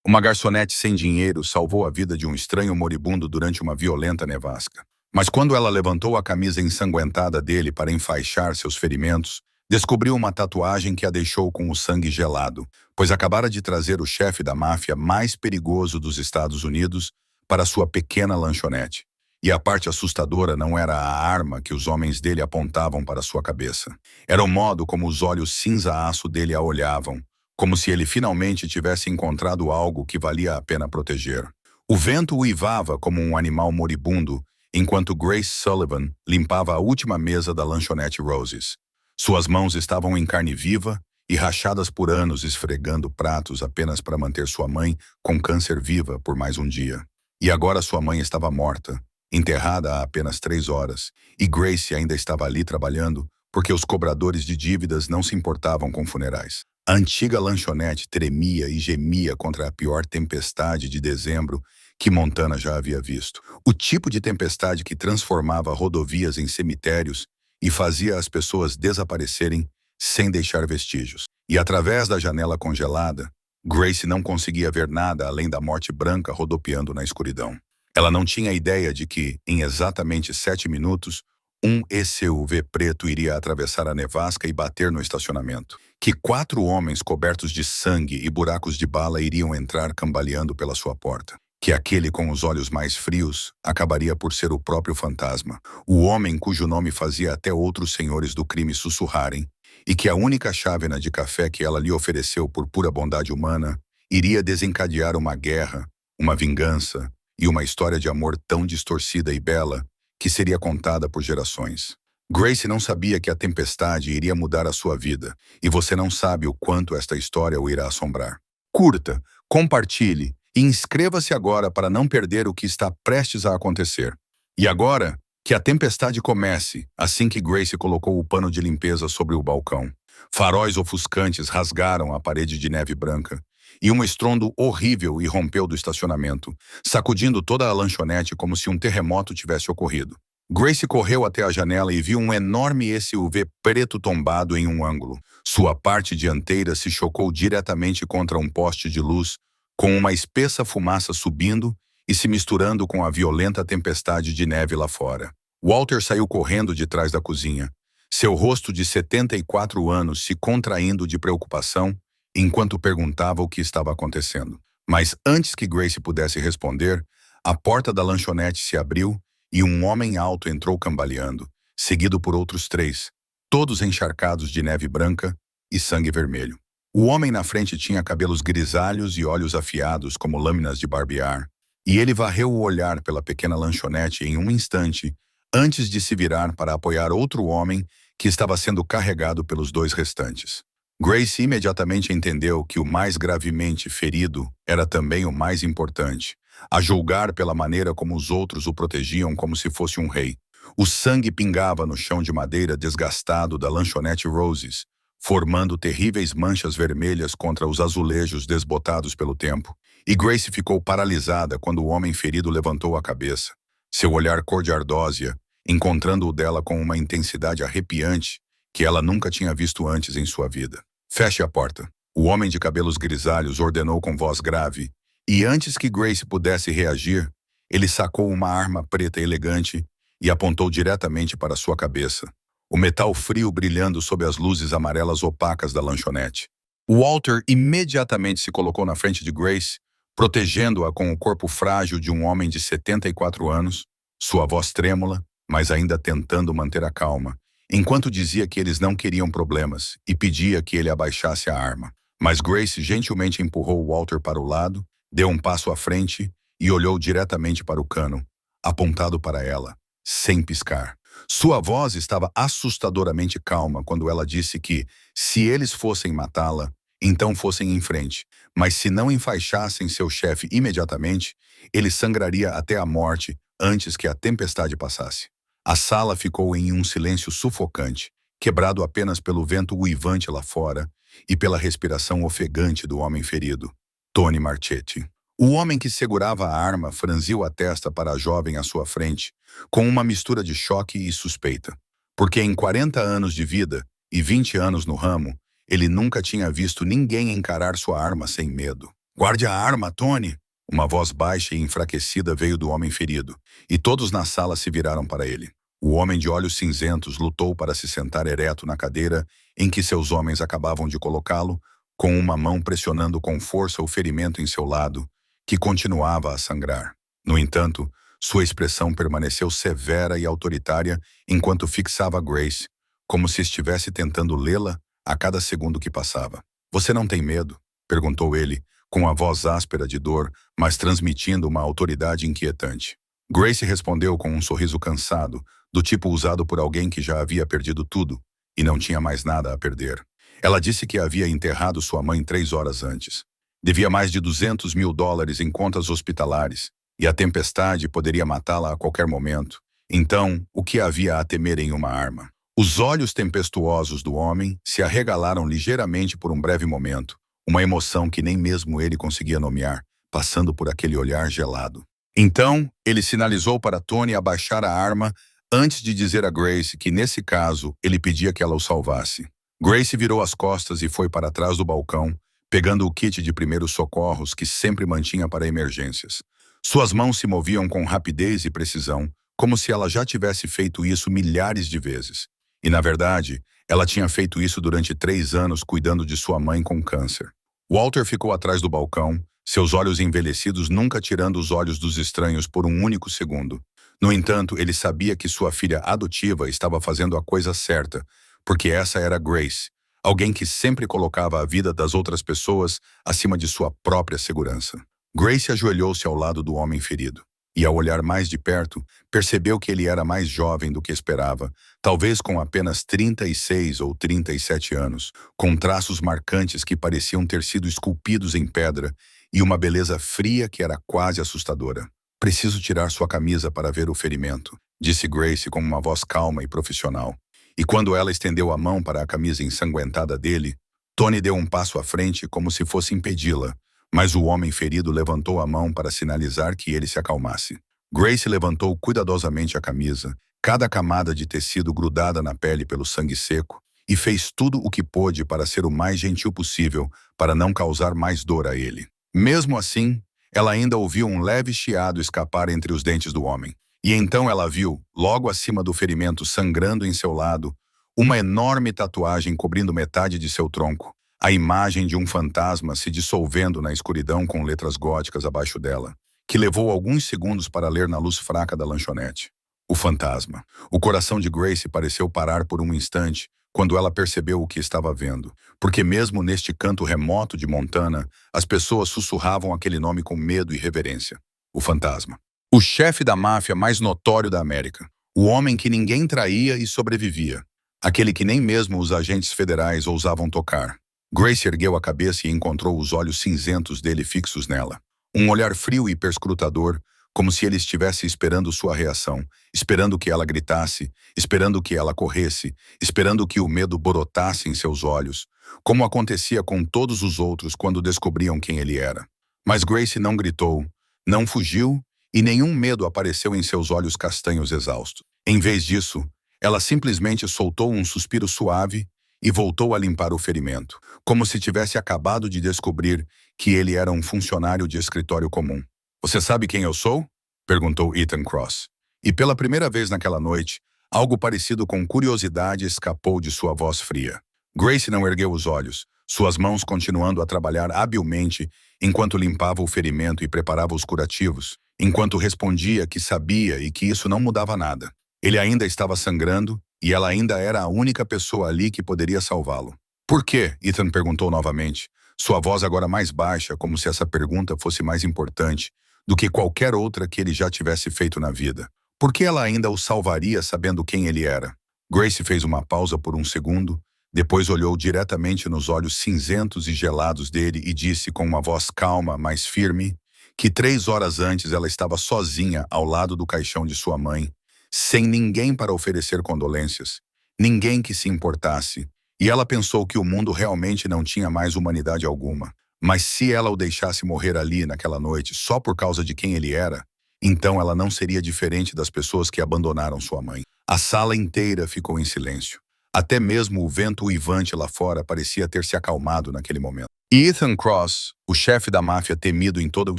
Uma garçonete sem dinheiro salvou a vida de um estranho moribundo durante uma violenta nevasca. Mas quando ela levantou a camisa ensanguentada dele para enfaixar seus ferimentos, descobriu uma tatuagem que a deixou com o sangue gelado, pois acabara de trazer o chefe da máfia mais perigoso dos Estados Unidos para sua pequena lanchonete. E a parte assustadora não era a arma que os homens dele apontavam para sua cabeça. Era o modo como os olhos cinza-aço dele a olhavam, como se ele finalmente tivesse encontrado algo que valia a pena proteger. O vento uivava como um animal moribundo, enquanto Grace Sullivan limpava a última mesa da lanchonete Roses. Suas mãos estavam em carne viva e rachadas por anos esfregando pratos apenas para manter sua mãe com câncer viva por mais um dia. E agora sua mãe estava morta, enterrada há apenas 3 horas, e Grace ainda estava ali trabalhando porque os cobradores de dívidas não se importavam com funerais. A antiga lanchonete tremia e gemia contra a pior tempestade de dezembro que Montana já havia visto. O tipo de tempestade que transformava rodovias em cemitérios e fazia as pessoas desaparecerem sem deixar vestígios. E através da janela congelada, Grace não conseguia ver nada além da morte branca rodopiando na escuridão. Ela não tinha ideia de que, em exatamente 7 minutos, um SUV preto iria atravessar a nevasca e bater no estacionamento. Que 4 homens cobertos de sangue e buracos de bala iriam entrar cambaleando pela sua porta. Que aquele com os olhos mais frios acabaria por ser o próprio fantasma, o homem cujo nome fazia até outros senhores do crime sussurrarem, e que a única chávena de café que ela lhe ofereceu por pura bondade humana iria desencadear uma guerra, uma vingança e uma história de amor tão distorcida e bela que seria contada por gerações. Grace não sabia que a tempestade iria mudar a sua vida, e você não sabe o quanto esta história o irá assombrar. Curta, compartilhe e inscreva-se agora para não perder o que está prestes a acontecer. E agora, que a tempestade comece, assim que Grace colocou o pano de limpeza sobre o balcão. Faróis ofuscantes rasgaram a parede de neve branca, e um estrondo horrível irrompeu do estacionamento, sacudindo toda a lanchonete como se um terremoto tivesse ocorrido. Grace correu até a janela e viu um enorme SUV preto tombado em um ângulo. Sua parte dianteira se chocou diretamente contra um poste de luz, com uma espessa fumaça subindo e se misturando com a violenta tempestade de neve lá fora. Walter saiu correndo de trás da cozinha, seu rosto de 74 anos se contraindo de preocupação, enquanto perguntava o que estava acontecendo. Mas antes que Grace pudesse responder, a porta da lanchonete se abriu e um homem alto entrou cambaleando, seguido por outros 3, todos encharcados de neve branca e sangue vermelho. O homem na frente tinha cabelos grisalhos e olhos afiados como lâminas de barbear, e ele varreu o olhar pela pequena lanchonete em um instante, antes de se virar para apoiar outro homem que estava sendo carregado pelos 2 restantes. Grace imediatamente entendeu que o mais gravemente ferido era também o mais importante, a julgar pela maneira como os outros o protegiam como se fosse um rei. O sangue pingava no chão de madeira desgastado da lanchonete Roses, formando terríveis manchas vermelhas contra os azulejos desbotados pelo tempo, e Grace ficou paralisada quando o homem ferido levantou a cabeça, seu olhar cor de ardósia, encontrando o dela com uma intensidade arrepiante que ela nunca tinha visto antes em sua vida. Feche a porta. O homem de cabelos grisalhos ordenou com voz grave, e antes que Grace pudesse reagir, ele sacou uma arma preta elegante e apontou diretamente para sua cabeça, o metal frio brilhando sob as luzes amarelas opacas da lanchonete. Walter imediatamente se colocou na frente de Grace, protegendo-a com o corpo frágil de um homem de 74 anos, sua voz trêmula, mas ainda tentando manter a calma, enquanto dizia que eles não queriam problemas e pedia que ele abaixasse a arma. Mas Grace gentilmente empurrou Walter para o lado, deu um passo à frente e olhou diretamente para o cano, apontado para ela, sem piscar. Sua voz estava assustadoramente calma quando ela disse que, se eles fossem matá-la, então fossem em frente, mas se não enfaixassem seu chefe imediatamente, ele sangraria até a morte antes que a tempestade passasse. A sala ficou em um silêncio sufocante, quebrado apenas pelo vento uivante lá fora e pela respiração ofegante do homem ferido, Tony Marchetti. O homem que segurava a arma franziu a testa para a jovem à sua frente, com uma mistura de choque e suspeita, porque em 40 anos de vida e 20 anos no ramo, ele nunca tinha visto ninguém encarar sua arma sem medo. Guarde a arma, Tony! Uma voz baixa e enfraquecida veio do homem ferido, e todos na sala se viraram para ele. O homem de olhos cinzentos lutou para se sentar ereto na cadeira em que seus homens acabavam de colocá-lo, com uma mão pressionando com força o ferimento em seu lado, que continuava a sangrar. No entanto, sua expressão permaneceu severa e autoritária enquanto fixava Grace, como se estivesse tentando lê-la a cada segundo que passava. "Você não tem medo?" perguntou ele, com a voz áspera de dor, mas transmitindo uma autoridade inquietante. Grace respondeu com um sorriso cansado, do tipo usado por alguém que já havia perdido tudo e não tinha mais nada a perder. Ela disse que havia enterrado sua mãe 3 horas antes. Devia mais de $200 mil em contas hospitalares, e a tempestade poderia matá-la a qualquer momento. Então, o que havia a temer em uma arma? Os olhos tempestuosos do homem se arregalaram ligeiramente por um breve momento, uma emoção que nem mesmo ele conseguia nomear, passando por aquele olhar gelado. Então, ele sinalizou para Tony abaixar a arma antes de dizer a Grace que, nesse caso, ele pedia que ela o salvasse. Grace virou as costas e foi para trás do balcão, pegando o kit de primeiros socorros que sempre mantinha para emergências. Suas mãos se moviam com rapidez e precisão, como se ela já tivesse feito isso milhares de vezes. E, na verdade, ela tinha feito isso durante 3 anos cuidando de sua mãe com câncer. Walter ficou atrás do balcão, seus olhos envelhecidos nunca tirando os olhos dos estranhos por um único segundo. No entanto, ele sabia que sua filha adotiva estava fazendo a coisa certa, porque essa era Grace, alguém que sempre colocava a vida das outras pessoas acima de sua própria segurança. Grace ajoelhou-se ao lado do homem ferido, e ao olhar mais de perto, percebeu que ele era mais jovem do que esperava, talvez com apenas 36 ou 37 anos, com traços marcantes que pareciam ter sido esculpidos em pedra e uma beleza fria que era quase assustadora. "Preciso tirar sua camisa para ver o ferimento", disse Grace com uma voz calma e profissional. E quando ela estendeu a mão para a camisa ensanguentada dele, Tony deu um passo à frente como se fosse impedi-la, mas o homem ferido levantou a mão para sinalizar que ele se acalmasse. Grace levantou cuidadosamente a camisa, cada camada de tecido grudada na pele pelo sangue seco, e fez tudo o que pôde para ser o mais gentil possível, para não causar mais dor a ele. Mesmo assim, ela ainda ouviu um leve chiado escapar entre os dentes do homem. E então ela viu, logo acima do ferimento sangrando em seu lado, uma enorme tatuagem cobrindo metade de seu tronco, a imagem de um fantasma se dissolvendo na escuridão com letras góticas abaixo dela, que levou alguns segundos para ler na luz fraca da lanchonete. O fantasma. O coração de Grace pareceu parar por um instante quando ela percebeu o que estava vendo, porque mesmo neste canto remoto de Montana, as pessoas sussurravam aquele nome com medo e reverência. O fantasma. O chefe da máfia mais notório da América. O homem que ninguém traía e sobrevivia. Aquele que nem mesmo os agentes federais ousavam tocar. Grace ergueu a cabeça e encontrou os olhos cinzentos dele fixos nela. Um olhar frio e perscrutador, como se ele estivesse esperando sua reação, esperando que ela gritasse, esperando que ela corresse, esperando que o medo brotasse em seus olhos, como acontecia com todos os outros quando descobriam quem ele era. Mas Grace não gritou, não fugiu, e nenhum medo apareceu em seus olhos castanhos exaustos. Em vez disso, ela simplesmente soltou um suspiro suave e voltou a limpar o ferimento, como se tivesse acabado de descobrir que ele era um funcionário de escritório comum. "Você sabe quem eu sou?" perguntou Ethan Cross. E pela primeira vez naquela noite, algo parecido com curiosidade escapou de sua voz fria. Grace não ergueu os olhos, suas mãos continuando a trabalhar habilmente enquanto limpava o ferimento e preparava os curativos, enquanto respondia que sabia e que isso não mudava nada. Ele ainda estava sangrando e ela ainda era a única pessoa ali que poderia salvá-lo. "Por quê?" Ethan perguntou novamente, sua voz agora mais baixa, como se essa pergunta fosse mais importante do que qualquer outra que ele já tivesse feito na vida. Por que ela ainda o salvaria sabendo quem ele era? Grace fez uma pausa por um segundo, depois olhou diretamente nos olhos cinzentos e gelados dele e disse com uma voz calma, mas firme, que 3 horas antes ela estava sozinha ao lado do caixão de sua mãe, sem ninguém para oferecer condolências, ninguém que se importasse, e ela pensou que o mundo realmente não tinha mais humanidade alguma. Mas se ela o deixasse morrer ali naquela noite só por causa de quem ele era, então ela não seria diferente das pessoas que abandonaram sua mãe. A sala inteira ficou em silêncio. Até mesmo o vento uivante lá fora parecia ter se acalmado naquele momento. E Ethan Cross, o chefe da máfia temido em todo o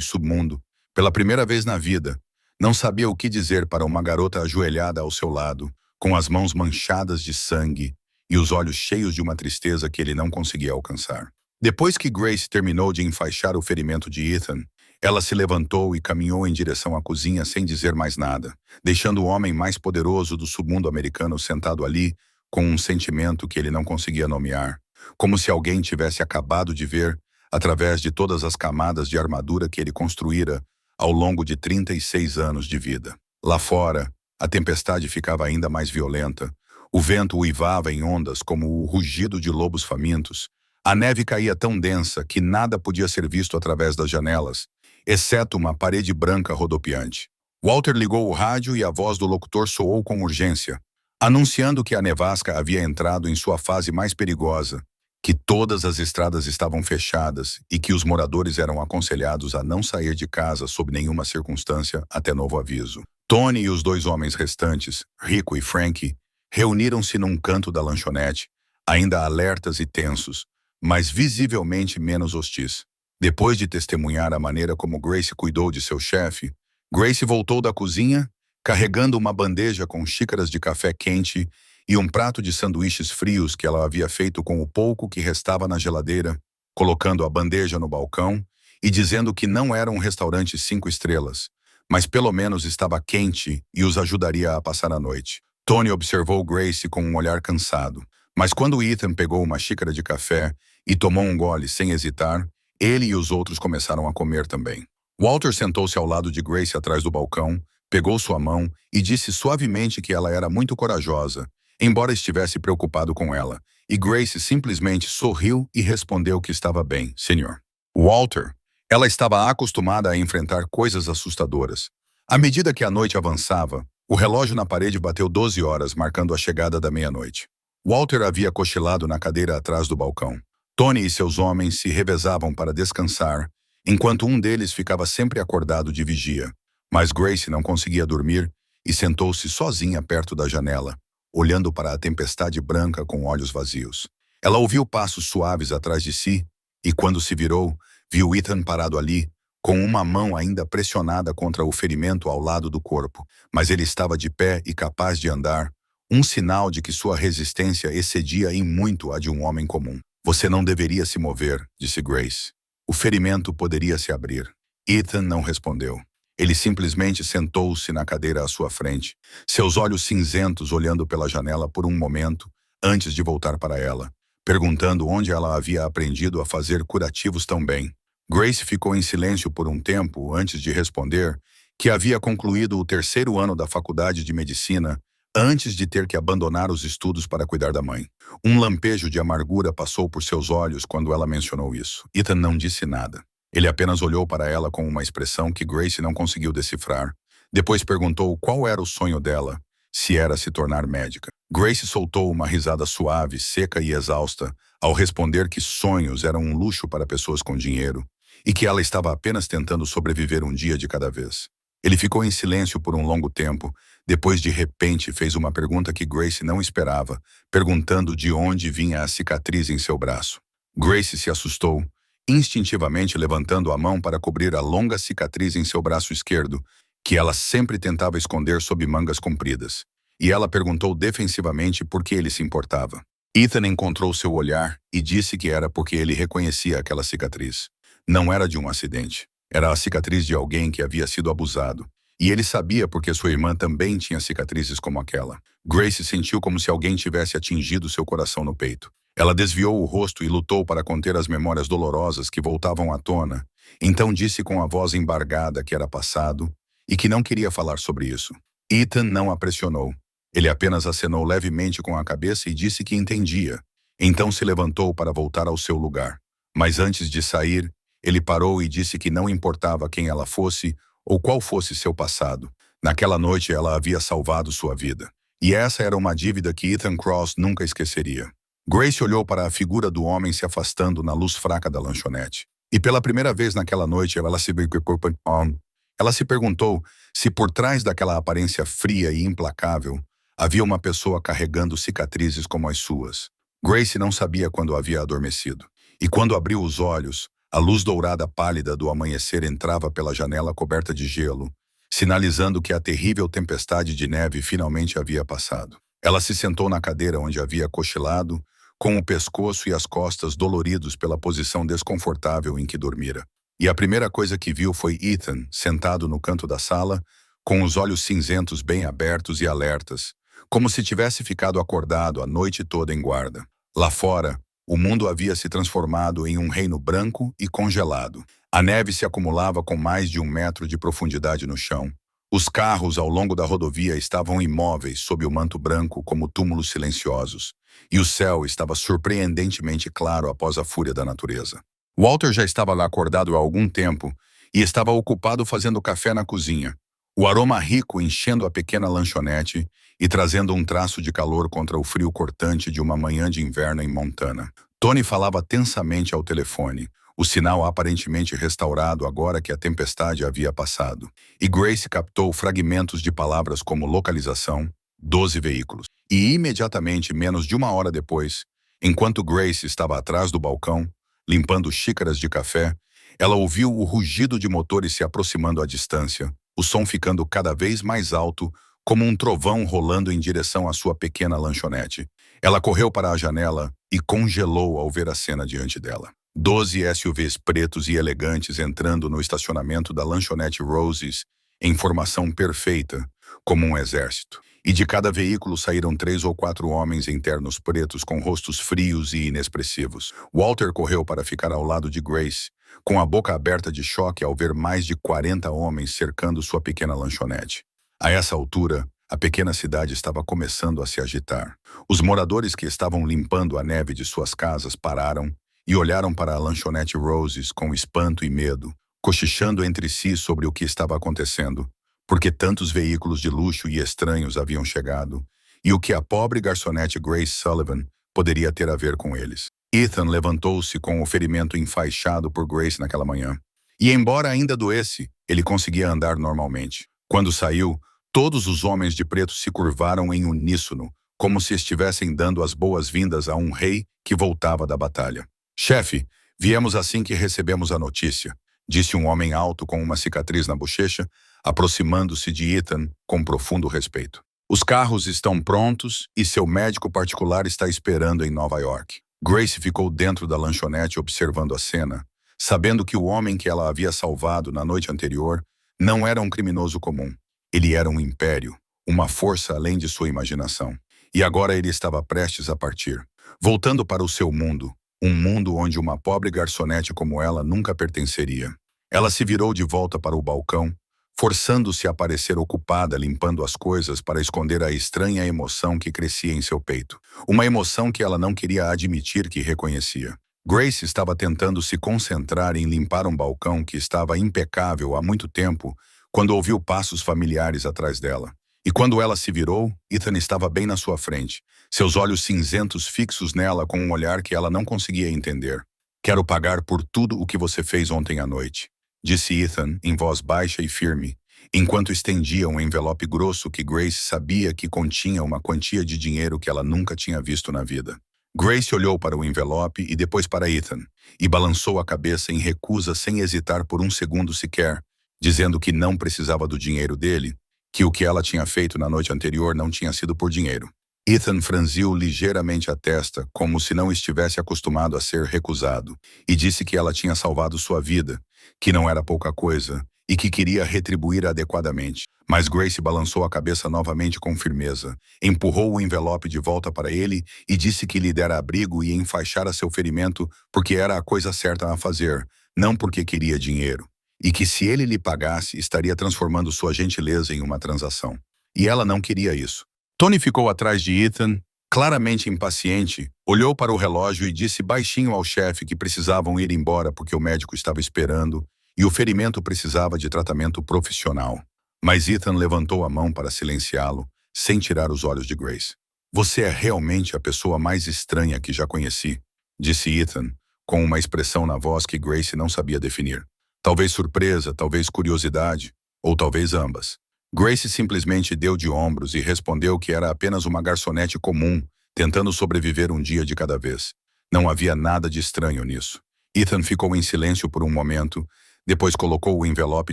submundo, pela primeira vez na vida, não sabia o que dizer para uma garota ajoelhada ao seu lado, com as mãos manchadas de sangue e os olhos cheios de uma tristeza que ele não conseguia alcançar. Depois que Grace terminou de enfaixar o ferimento de Ethan, ela se levantou e caminhou em direção à cozinha sem dizer mais nada, deixando o homem mais poderoso do submundo americano sentado ali com um sentimento que ele não conseguia nomear, como se alguém tivesse acabado de ver através de todas as camadas de armadura que ele construíra ao longo de 36 anos de vida. Lá fora, a tempestade ficava ainda mais violenta. O vento uivava em ondas como o rugido de lobos famintos. A neve caía tão densa que nada podia ser visto através das janelas, exceto uma parede branca rodopiante. Walter ligou o rádio e a voz do locutor soou com urgência, anunciando que a nevasca havia entrado em sua fase mais perigosa, que todas as estradas estavam fechadas e que os moradores eram aconselhados a não sair de casa sob nenhuma circunstância até novo aviso. Tony e os dois homens restantes, Rico e Frankie, reuniram-se num canto da lanchonete, ainda alertas e tensos, mas visivelmente menos hostis. Depois de testemunhar a maneira como Grace cuidou de seu chefe, Grace voltou da cozinha, carregando uma bandeja com xícaras de café quente e um prato de sanduíches frios que ela havia feito com o pouco que restava na geladeira, colocando a bandeja no balcão e dizendo que não era um restaurante 5 estrelas, mas pelo menos estava quente e os ajudaria a passar a noite. Tony observou Grace com um olhar cansado, mas quando Ethan pegou uma xícara de café e tomou um gole sem hesitar, ele e os outros começaram a comer também. Walter sentou-se ao lado de Grace atrás do balcão, pegou sua mão e disse suavemente que ela era muito corajosa, embora estivesse preocupado com ela, e Grace simplesmente sorriu e respondeu que estava bem, senhor. Walter, ela estava acostumada a enfrentar coisas assustadoras. À medida que a noite avançava, o relógio na parede bateu 12 horas, marcando a chegada da meia-noite. Walter havia cochilado na cadeira atrás do balcão. Tony e seus homens se revezavam para descansar, enquanto um deles ficava sempre acordado de vigia. Mas Grace não conseguia dormir e sentou-se sozinha perto da janela, olhando para a tempestade branca com olhos vazios. Ela ouviu passos suaves atrás de si e, quando se virou, viu Ethan parado ali, com uma mão ainda pressionada contra o ferimento ao lado do corpo, mas ele estava de pé e capaz de andar, um sinal de que sua resistência excedia em muito a de um homem comum. Você não deveria se mover, disse Grace. O ferimento poderia se abrir. Ethan não respondeu. Ele simplesmente sentou-se na cadeira à sua frente, seus olhos cinzentos olhando pela janela por um momento, antes de voltar para ela, perguntando onde ela havia aprendido a fazer curativos tão bem. Grace ficou em silêncio por um tempo antes de responder que havia concluído o 3º ano da faculdade de medicina antes de ter que abandonar os estudos para cuidar da mãe. Um lampejo de amargura passou por seus olhos quando ela mencionou isso. Ethan não disse nada. Ele apenas olhou para ela com uma expressão que Grace não conseguiu decifrar. Depois perguntou qual era o sonho dela, se era se tornar médica. Grace soltou uma risada suave, seca e exausta, ao responder que sonhos eram um luxo para pessoas com dinheiro e que ela estava apenas tentando sobreviver um dia de cada vez. Ele ficou em silêncio por um longo tempo, depois de repente fez uma pergunta que Grace não esperava, perguntando de onde vinha a cicatriz em seu braço. Grace se assustou, instintivamente levantando a mão para cobrir a longa cicatriz em seu braço esquerdo, que ela sempre tentava esconder sob mangas compridas. E ela perguntou defensivamente por que ele se importava. Ethan encontrou seu olhar e disse que era porque ele reconhecia aquela cicatriz. Não era de um acidente. Era a cicatriz de alguém que havia sido abusado. E ele sabia porque sua irmã também tinha cicatrizes como aquela. Grace sentiu como se alguém tivesse atingido seu coração no peito. Ela desviou o rosto e lutou para conter as memórias dolorosas que voltavam à tona. Então disse com a voz embargada que era passado e que não queria falar sobre isso. Ethan não a pressionou. Ele apenas acenou levemente com a cabeça e disse que entendia. Então se levantou para voltar ao seu lugar. Mas antes de sair, ele parou e disse que não importava quem ela fosse ou qual fosse seu passado. Naquela noite ela havia salvado sua vida. E essa era uma dívida que Ethan Cross nunca esqueceria. Grace olhou para a figura do homem se afastando na luz fraca da lanchonete. E pela primeira vez naquela noite ela se perguntou se por trás daquela aparência fria e implacável havia uma pessoa carregando cicatrizes como as suas. Grace não sabia quando havia adormecido. E quando abriu os olhos, a luz dourada pálida do amanhecer entrava pela janela coberta de gelo, sinalizando que a terrível tempestade de neve finalmente havia passado. Ela se sentou na cadeira onde havia cochilado, com o pescoço e as costas doloridos pela posição desconfortável em que dormira. E a primeira coisa que viu foi Ethan, sentado no canto da sala, com os olhos cinzentos bem abertos e alertas, como se tivesse ficado acordado a noite toda em guarda. Lá fora, o mundo havia se transformado em um reino branco e congelado. A neve se acumulava com mais de 1 metro de profundidade no chão. Os carros ao longo da rodovia estavam imóveis sob o manto branco como túmulos silenciosos, e o céu estava surpreendentemente claro após a fúria da natureza. Walter já estava lá acordado há algum tempo e estava ocupado fazendo café na cozinha, o aroma rico enchendo a pequena lanchonete e trazendo um traço de calor contra o frio cortante de uma manhã de inverno em Montana. Tony falava tensamente ao telefone, o sinal aparentemente restaurado agora que a tempestade havia passado. E Grace captou fragmentos de palavras como localização, 12 veículos. E imediatamente, menos de 1 hora depois, enquanto Grace estava atrás do balcão, limpando xícaras de café, ela ouviu o rugido de motores se aproximando à distância, o som ficando cada vez mais alto, como um trovão rolando em direção à sua pequena lanchonete. Ela correu para a janela e congelou ao ver a cena diante dela. 12 SUVs pretos e elegantes entrando no estacionamento da lanchonete Rosie's em formação perfeita, como um exército. E de cada veículo saíram 3 ou 4 homens em ternos pretos com rostos frios e inexpressivos. Walter correu para ficar ao lado de Grace, com a boca aberta de choque ao ver mais de 40 homens cercando sua pequena lanchonete. A essa altura, a pequena cidade estava começando a se agitar. Os moradores que estavam limpando a neve de suas casas pararam e olharam para a lanchonete Rosie's com espanto e medo, cochichando entre si sobre o que estava acontecendo, porque tantos veículos de luxo e estranhos haviam chegado, e o que a pobre garçonete Grace Sullivan poderia ter a ver com eles. Ethan levantou-se com o ferimento enfaixado por Grace naquela manhã. E embora ainda doesse, ele conseguia andar normalmente. Quando saiu, todos os homens de preto se curvaram em uníssono, como se estivessem dando as boas-vindas a um rei que voltava da batalha. «Chefe, viemos assim que recebemos a notícia», disse um homem alto com uma cicatriz na bochecha, aproximando-se de Ethan com profundo respeito. «Os carros estão prontos e seu médico particular está esperando em Nova York». Grace ficou dentro da lanchonete observando a cena, sabendo que o homem que ela havia salvado na noite anterior não era um criminoso comum. Ele era um império, uma força além de sua imaginação. E agora ele estava prestes a partir, voltando para o seu mundo, um mundo onde uma pobre garçonete como ela nunca pertenceria. Ela se virou de volta para o balcão, forçando-se a parecer ocupada limpando as coisas para esconder a estranha emoção que crescia em seu peito. Uma emoção que ela não queria admitir que reconhecia. Grace estava tentando se concentrar em limpar um balcão que estava impecável há muito tempo, quando ouviu passos familiares atrás dela. E quando ela se virou, Ethan estava bem na sua frente, seus olhos cinzentos fixos nela com um olhar que ela não conseguia entender. «Quero pagar por tudo o que você fez ontem à noite», disse Ethan em voz baixa e firme, enquanto estendia um envelope grosso que Grace sabia que continha uma quantia de dinheiro que ela nunca tinha visto na vida. Grace olhou para o envelope e depois para Ethan, e balançou a cabeça em recusa sem hesitar por um segundo sequer, dizendo que não precisava do dinheiro dele, que o que ela tinha feito na noite anterior não tinha sido por dinheiro. Ethan franziu ligeiramente a testa, como se não estivesse acostumado a ser recusado, e disse que ela tinha salvado sua vida, que não era pouca coisa, e que queria retribuir adequadamente. Mas Grace balançou a cabeça novamente com firmeza, empurrou o envelope de volta para ele e disse que lhe dera abrigo e enfaixara seu ferimento porque era a coisa certa a fazer, não porque queria dinheiro, e que se ele lhe pagasse, estaria transformando sua gentileza em uma transação. E ela não queria isso. Tony ficou atrás de Ethan, claramente impaciente, olhou para o relógio e disse baixinho ao chefe que precisavam ir embora porque o médico estava esperando e o ferimento precisava de tratamento profissional. Mas Ethan levantou a mão para silenciá-lo, sem tirar os olhos de Grace. «Você é realmente a pessoa mais estranha que já conheci», disse Ethan, com uma expressão na voz que Grace não sabia definir. Talvez surpresa, talvez curiosidade, ou talvez ambas. Grace simplesmente deu de ombros e respondeu que era apenas uma garçonete comum, tentando sobreviver um dia de cada vez. Não havia nada de estranho nisso. Ethan ficou em silêncio por um momento, depois colocou o envelope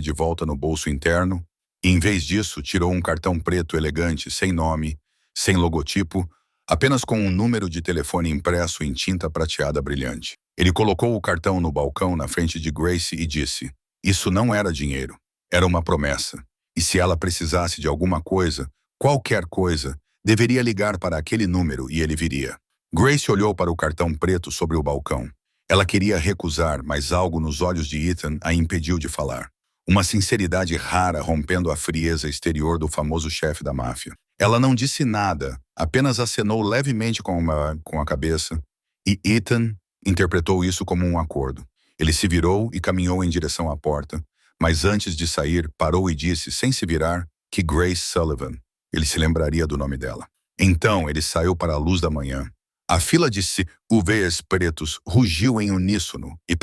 de volta no bolso interno e, em vez disso, tirou um cartão preto elegante, sem nome, sem logotipo, apenas com um número de telefone impresso em tinta prateada brilhante. Ele colocou o cartão no balcão na frente de Grace e disse: "Isso não era dinheiro, era uma promessa. E se ela precisasse de alguma coisa, qualquer coisa, deveria ligar para aquele número e ele viria." Grace olhou para o cartão preto sobre o balcão. Ela queria recusar, mas algo nos olhos de Ethan a impediu de falar. Uma sinceridade rara rompendo a frieza exterior do famoso chefe da máfia. Ela não disse nada, apenas acenou levemente com a cabeça, e Ethan interpretou isso como um acordo. Ele se virou e caminhou em direção à porta, mas antes de sair, parou e disse, sem se virar, que Grace Sullivan. Ele se lembraria do nome dela. Então ele saiu para a luz da manhã. A fila de SUVs pretos rugiu em uníssono e,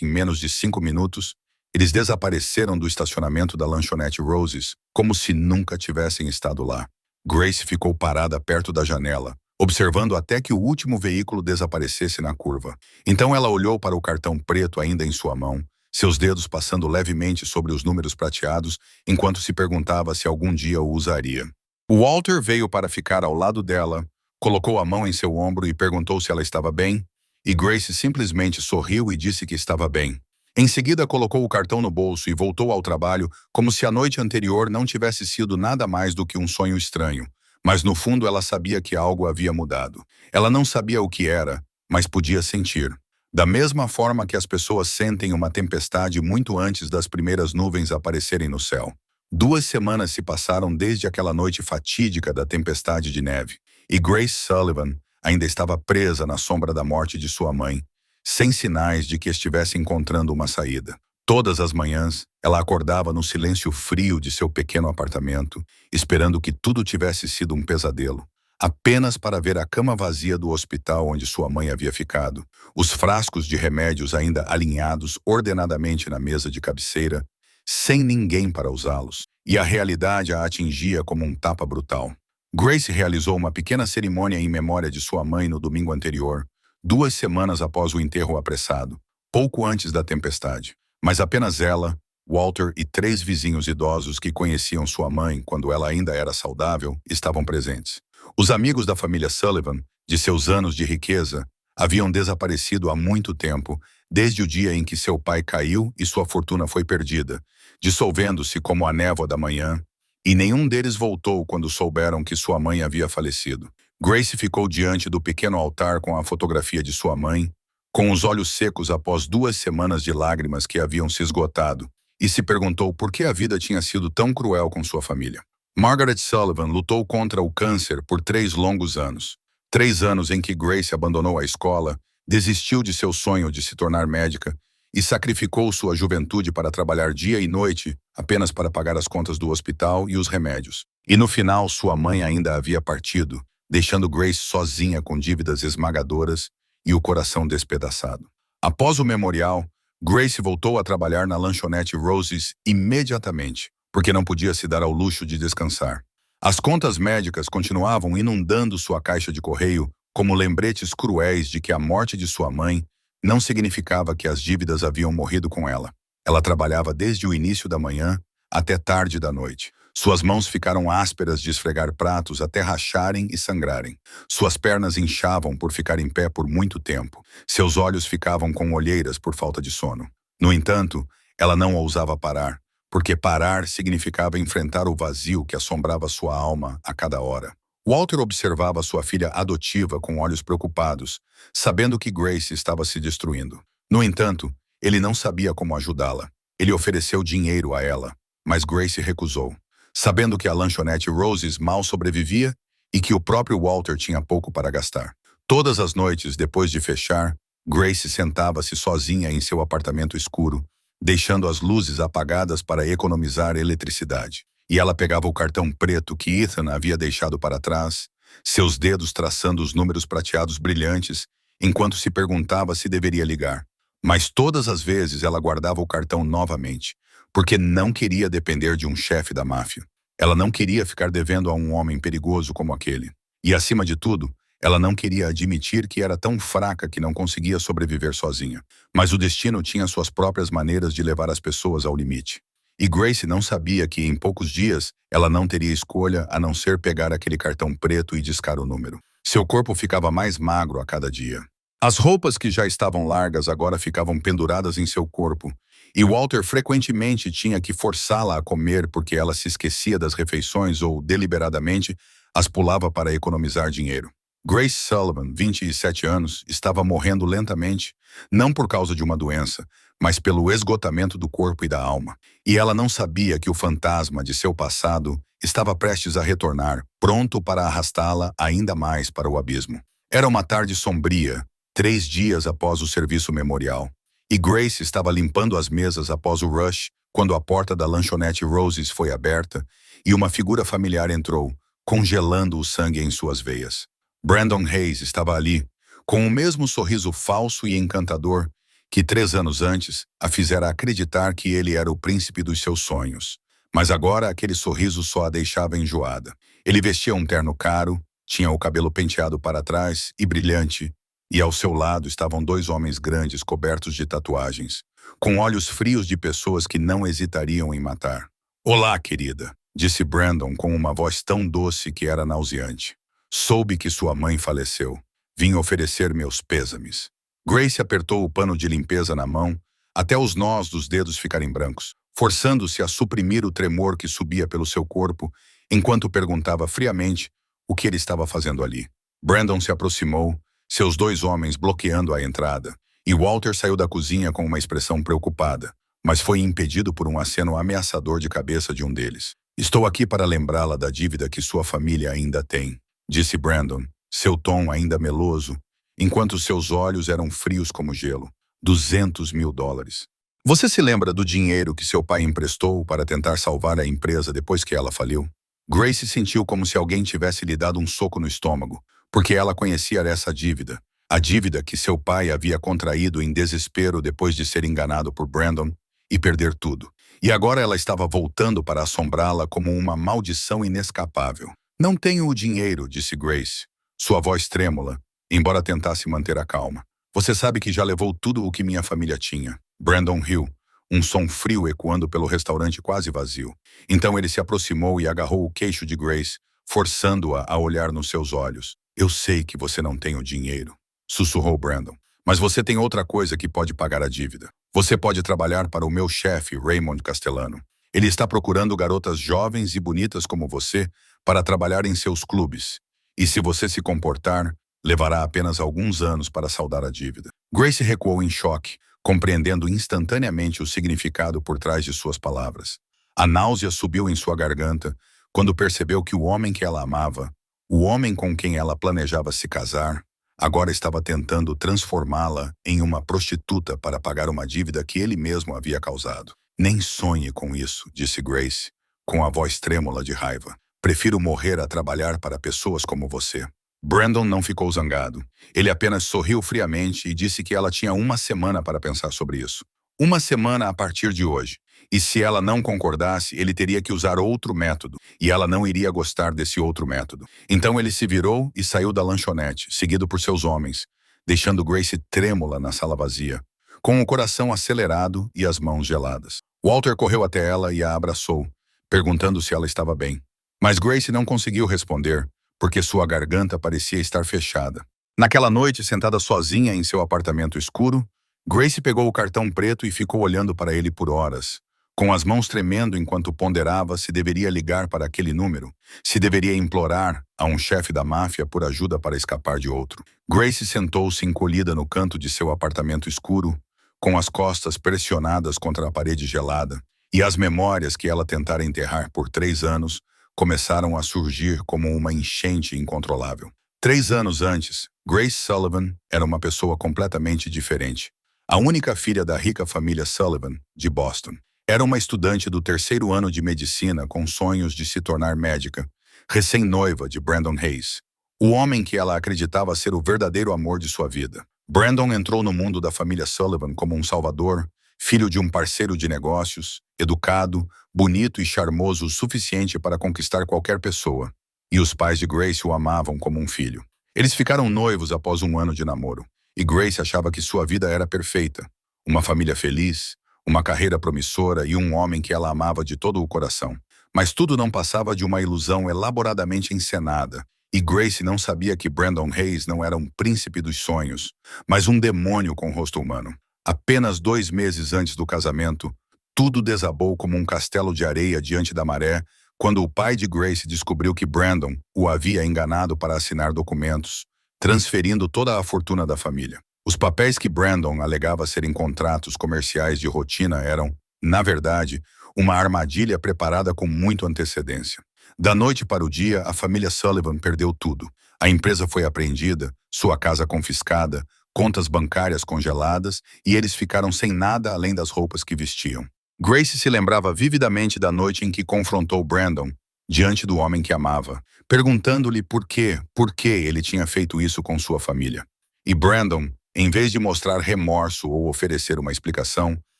em menos de 5 minutos, eles desapareceram do estacionamento da lanchonete Roses, como se nunca tivessem estado lá. Grace ficou parada perto da janela, observando até que o último veículo desaparecesse na curva. Então ela olhou para o cartão preto ainda em sua mão, seus dedos passando levemente sobre os números prateados, enquanto se perguntava se algum dia o usaria. O Walter veio para ficar ao lado dela, colocou a mão em seu ombro e perguntou se ela estava bem, e Grace simplesmente sorriu e disse que estava bem. Em seguida, colocou o cartão no bolso e voltou ao trabalho como se a noite anterior não tivesse sido nada mais do que um sonho estranho. Mas no fundo ela sabia que algo havia mudado. Ela não sabia o que era, mas podia sentir. Da mesma forma que as pessoas sentem uma tempestade muito antes das primeiras nuvens aparecerem no céu. 2 semanas se passaram desde aquela noite fatídica da tempestade de neve, e Grace Sullivan ainda estava presa na sombra da morte de sua mãe, sem sinais de que estivesse encontrando uma saída. Todas as manhãs, ela acordava no silêncio frio de seu pequeno apartamento, esperando que tudo tivesse sido um pesadelo, apenas para ver a cama vazia do hospital onde sua mãe havia ficado, os frascos de remédios ainda alinhados ordenadamente na mesa de cabeceira, sem ninguém para usá-los, e a realidade a atingia como um tapa brutal. Grace realizou uma pequena cerimônia em memória de sua mãe no domingo anterior, 2 semanas após o enterro apressado, pouco antes da tempestade. Mas apenas ela, Walter e 3 vizinhos idosos que conheciam sua mãe quando ela ainda era saudável estavam presentes. Os amigos da família Sullivan, de seus anos de riqueza, haviam desaparecido há muito tempo, desde o dia em que seu pai caiu e sua fortuna foi perdida, dissolvendo-se como a névoa da manhã, e nenhum deles voltou quando souberam que sua mãe havia falecido. Grace ficou diante do pequeno altar com a fotografia de sua mãe, com os olhos secos após 2 semanas de lágrimas que haviam se esgotado, e se perguntou por que a vida tinha sido tão cruel com sua família. Margaret Sullivan lutou contra o câncer por 3 longos anos. 3 anos em que Grace abandonou a escola, desistiu de seu sonho de se tornar médica e sacrificou sua juventude para trabalhar dia e noite apenas para pagar as contas do hospital e os remédios. E no final, sua mãe ainda havia partido, deixando Grace sozinha com dívidas esmagadoras e o coração despedaçado. Após o memorial, Grace voltou a trabalhar na lanchonete Roses imediatamente, porque não podia se dar ao luxo de descansar. As contas médicas continuavam inundando sua caixa de correio como lembretes cruéis de que a morte de sua mãe não significava que as dívidas haviam morrido com ela. Ela trabalhava desde o início da manhã até tarde da noite. Suas mãos ficaram ásperas de esfregar pratos até racharem e sangrarem. Suas pernas inchavam por ficar em pé por muito tempo. Seus olhos ficavam com olheiras por falta de sono. No entanto, ela não ousava parar, porque parar significava enfrentar o vazio que assombrava sua alma a cada hora. Walter observava sua filha adotiva com olhos preocupados, sabendo que Grace estava se destruindo. No entanto, ele não sabia como ajudá-la. Ele ofereceu dinheiro a ela, mas Grace recusou, sabendo que a lanchonete Roses mal sobrevivia e que o próprio Walter tinha pouco para gastar. Todas as noites, depois de fechar, Grace sentava-se sozinha em seu apartamento escuro, deixando as luzes apagadas para economizar eletricidade. E ela pegava o cartão preto que Ethan havia deixado para trás, seus dedos traçando os números prateados brilhantes, enquanto se perguntava se deveria ligar. Mas todas as vezes ela guardava o cartão novamente, porque não queria depender de um chefe da máfia. Ela não queria ficar devendo a um homem perigoso como aquele. E, acima de tudo, Ela não queria admitir que era tão fraca que não conseguia sobreviver sozinha. Mas o destino tinha suas próprias maneiras de levar as pessoas ao limite. E Grace não sabia que, em poucos dias, ela não teria escolha a não ser pegar aquele cartão preto e discar o número. Seu corpo ficava mais magro a cada dia. As roupas que já estavam largas agora ficavam penduradas em seu corpo, e Walter frequentemente tinha que forçá-la a comer porque ela se esquecia das refeições ou, deliberadamente, as pulava para economizar dinheiro. Grace Sullivan, 27 anos, estava morrendo lentamente, não por causa de uma doença, mas pelo esgotamento do corpo e da alma. E ela não sabia que o fantasma de seu passado estava prestes a retornar, pronto para arrastá-la ainda mais para o abismo. Era uma tarde sombria, 3 dias após o serviço memorial, e Grace estava limpando as mesas após o rush quando a porta da lanchonete Roses foi aberta e uma figura familiar entrou, congelando o sangue em suas veias. Brandon Hayes estava ali, com o mesmo sorriso falso e encantador que 3 anos antes a fizera acreditar que ele era o príncipe dos seus sonhos. Mas agora aquele sorriso só a deixava enjoada. Ele vestia um terno caro, tinha o cabelo penteado para trás e brilhante, e ao seu lado estavam 2 homens grandes cobertos de tatuagens, com olhos frios de pessoas que não hesitariam em matar. "Olá, querida", disse Brandon com uma voz tão doce que era nauseante. "Soube que sua mãe faleceu. Vim oferecer meus pêsames." Grace apertou o pano de limpeza na mão, até os nós dos dedos ficarem brancos, forçando-se a suprimir o tremor que subia pelo seu corpo, enquanto perguntava friamente o que ele estava fazendo ali. Brandon se aproximou, seus 2 homens bloqueando a entrada, e Walter saiu da cozinha com uma expressão preocupada, mas foi impedido por um aceno ameaçador de cabeça de um deles. "Estou aqui para lembrá-la da dívida que sua família ainda tem", disse Brandon, seu tom ainda meloso, enquanto seus olhos eram frios como gelo. $200.000. "Você se lembra do dinheiro que seu pai emprestou para tentar salvar a empresa depois que ela faliu?" Grace sentiu como se alguém tivesse lhe dado um soco no estômago, porque ela conhecia essa dívida, a dívida que seu pai havia contraído em desespero depois de ser enganado por Brandon e perder tudo. E agora ela estava voltando para assombrá-la como uma maldição inescapável. "Não tenho o dinheiro", disse Grace, sua voz trêmula, embora tentasse manter a calma. "Você sabe que já levou tudo o que minha família tinha." Brandon riu, um som frio ecoando pelo restaurante quase vazio. Então ele se aproximou e agarrou o queixo de Grace, forçando-a a olhar nos seus olhos. "Eu sei que você não tem o dinheiro", sussurrou Brandon. "Mas você tem outra coisa que pode pagar a dívida. Você pode trabalhar para o meu chefe, Raymond Castellano. Ele está procurando garotas jovens e bonitas como você para trabalhar em seus clubes. E se você se comportar, levará apenas alguns anos para saldar a dívida." Grace recuou em choque, compreendendo instantaneamente o significado por trás de suas palavras. A náusea subiu em sua garganta quando percebeu que o homem que ela amava, o homem com quem ela planejava se casar, agora estava tentando transformá-la em uma prostituta para pagar uma dívida que ele mesmo havia causado. "Nem sonhe com isso", disse Grace, com a voz trêmula de raiva. "Prefiro morrer a trabalhar para pessoas como você." Brandon não ficou zangado. Ele apenas sorriu friamente e disse que ela tinha 1 semana para pensar sobre isso. 1 semana a partir de hoje. E se ela não concordasse, ele teria que usar outro método, e ela não iria gostar desse outro método. Então ele se virou e saiu da lanchonete, seguido por seus homens, deixando Grace trêmula na sala vazia, com o coração acelerado e as mãos geladas. Walter correu até ela e a abraçou, perguntando se ela estava bem. Mas Grace não conseguiu responder, porque sua garganta parecia estar fechada. Naquela noite, sentada sozinha em seu apartamento escuro, Grace pegou o cartão preto e ficou olhando para ele por horas, com as mãos tremendo enquanto ponderava se deveria ligar para aquele número, se deveria implorar a um chefe da máfia por ajuda para escapar de outro. Grace sentou-se encolhida no canto de seu apartamento escuro, com as costas pressionadas contra a parede gelada, e as memórias que ela tentara enterrar por 3 anos começaram a surgir como uma enchente incontrolável. 3 anos antes, Grace Sullivan era uma pessoa completamente diferente. A única filha da rica família Sullivan, de Boston. Era uma estudante do 3º ano de medicina com sonhos de se tornar médica, recém-noiva de Brandon Hayes, o homem que ela acreditava ser o verdadeiro amor de sua vida. Brandon entrou no mundo da família Sullivan como um salvador, filho de um parceiro de negócios, educado, bonito e charmoso o suficiente para conquistar qualquer pessoa. E os pais de Grace o amavam como um filho. Eles ficaram noivos após um ano de namoro, e Grace achava que sua vida era perfeita. Uma família feliz, uma carreira promissora e um homem que ela amava de todo o coração. Mas tudo não passava de uma ilusão elaboradamente encenada, e Grace não sabia que Brandon Hayes não era um príncipe dos sonhos, mas um demônio com rosto humano. Apenas 2 meses antes do casamento, tudo desabou como um castelo de areia diante da maré, quando o pai de Grace descobriu que Brandon o havia enganado para assinar documentos, transferindo toda a fortuna da família. Os papéis que Brandon alegava serem contratos comerciais de rotina eram, na verdade, uma armadilha preparada com muita antecedência. Da noite para o dia, a família Sullivan perdeu tudo. A empresa foi apreendida, sua casa confiscada, contas bancárias congeladas e eles ficaram sem nada além das roupas que vestiam. Grace se lembrava vividamente da noite em que confrontou Brandon diante do homem que amava, perguntando-lhe por que ele tinha feito isso com sua família. E Brandon, em vez de mostrar remorso ou oferecer uma explicação,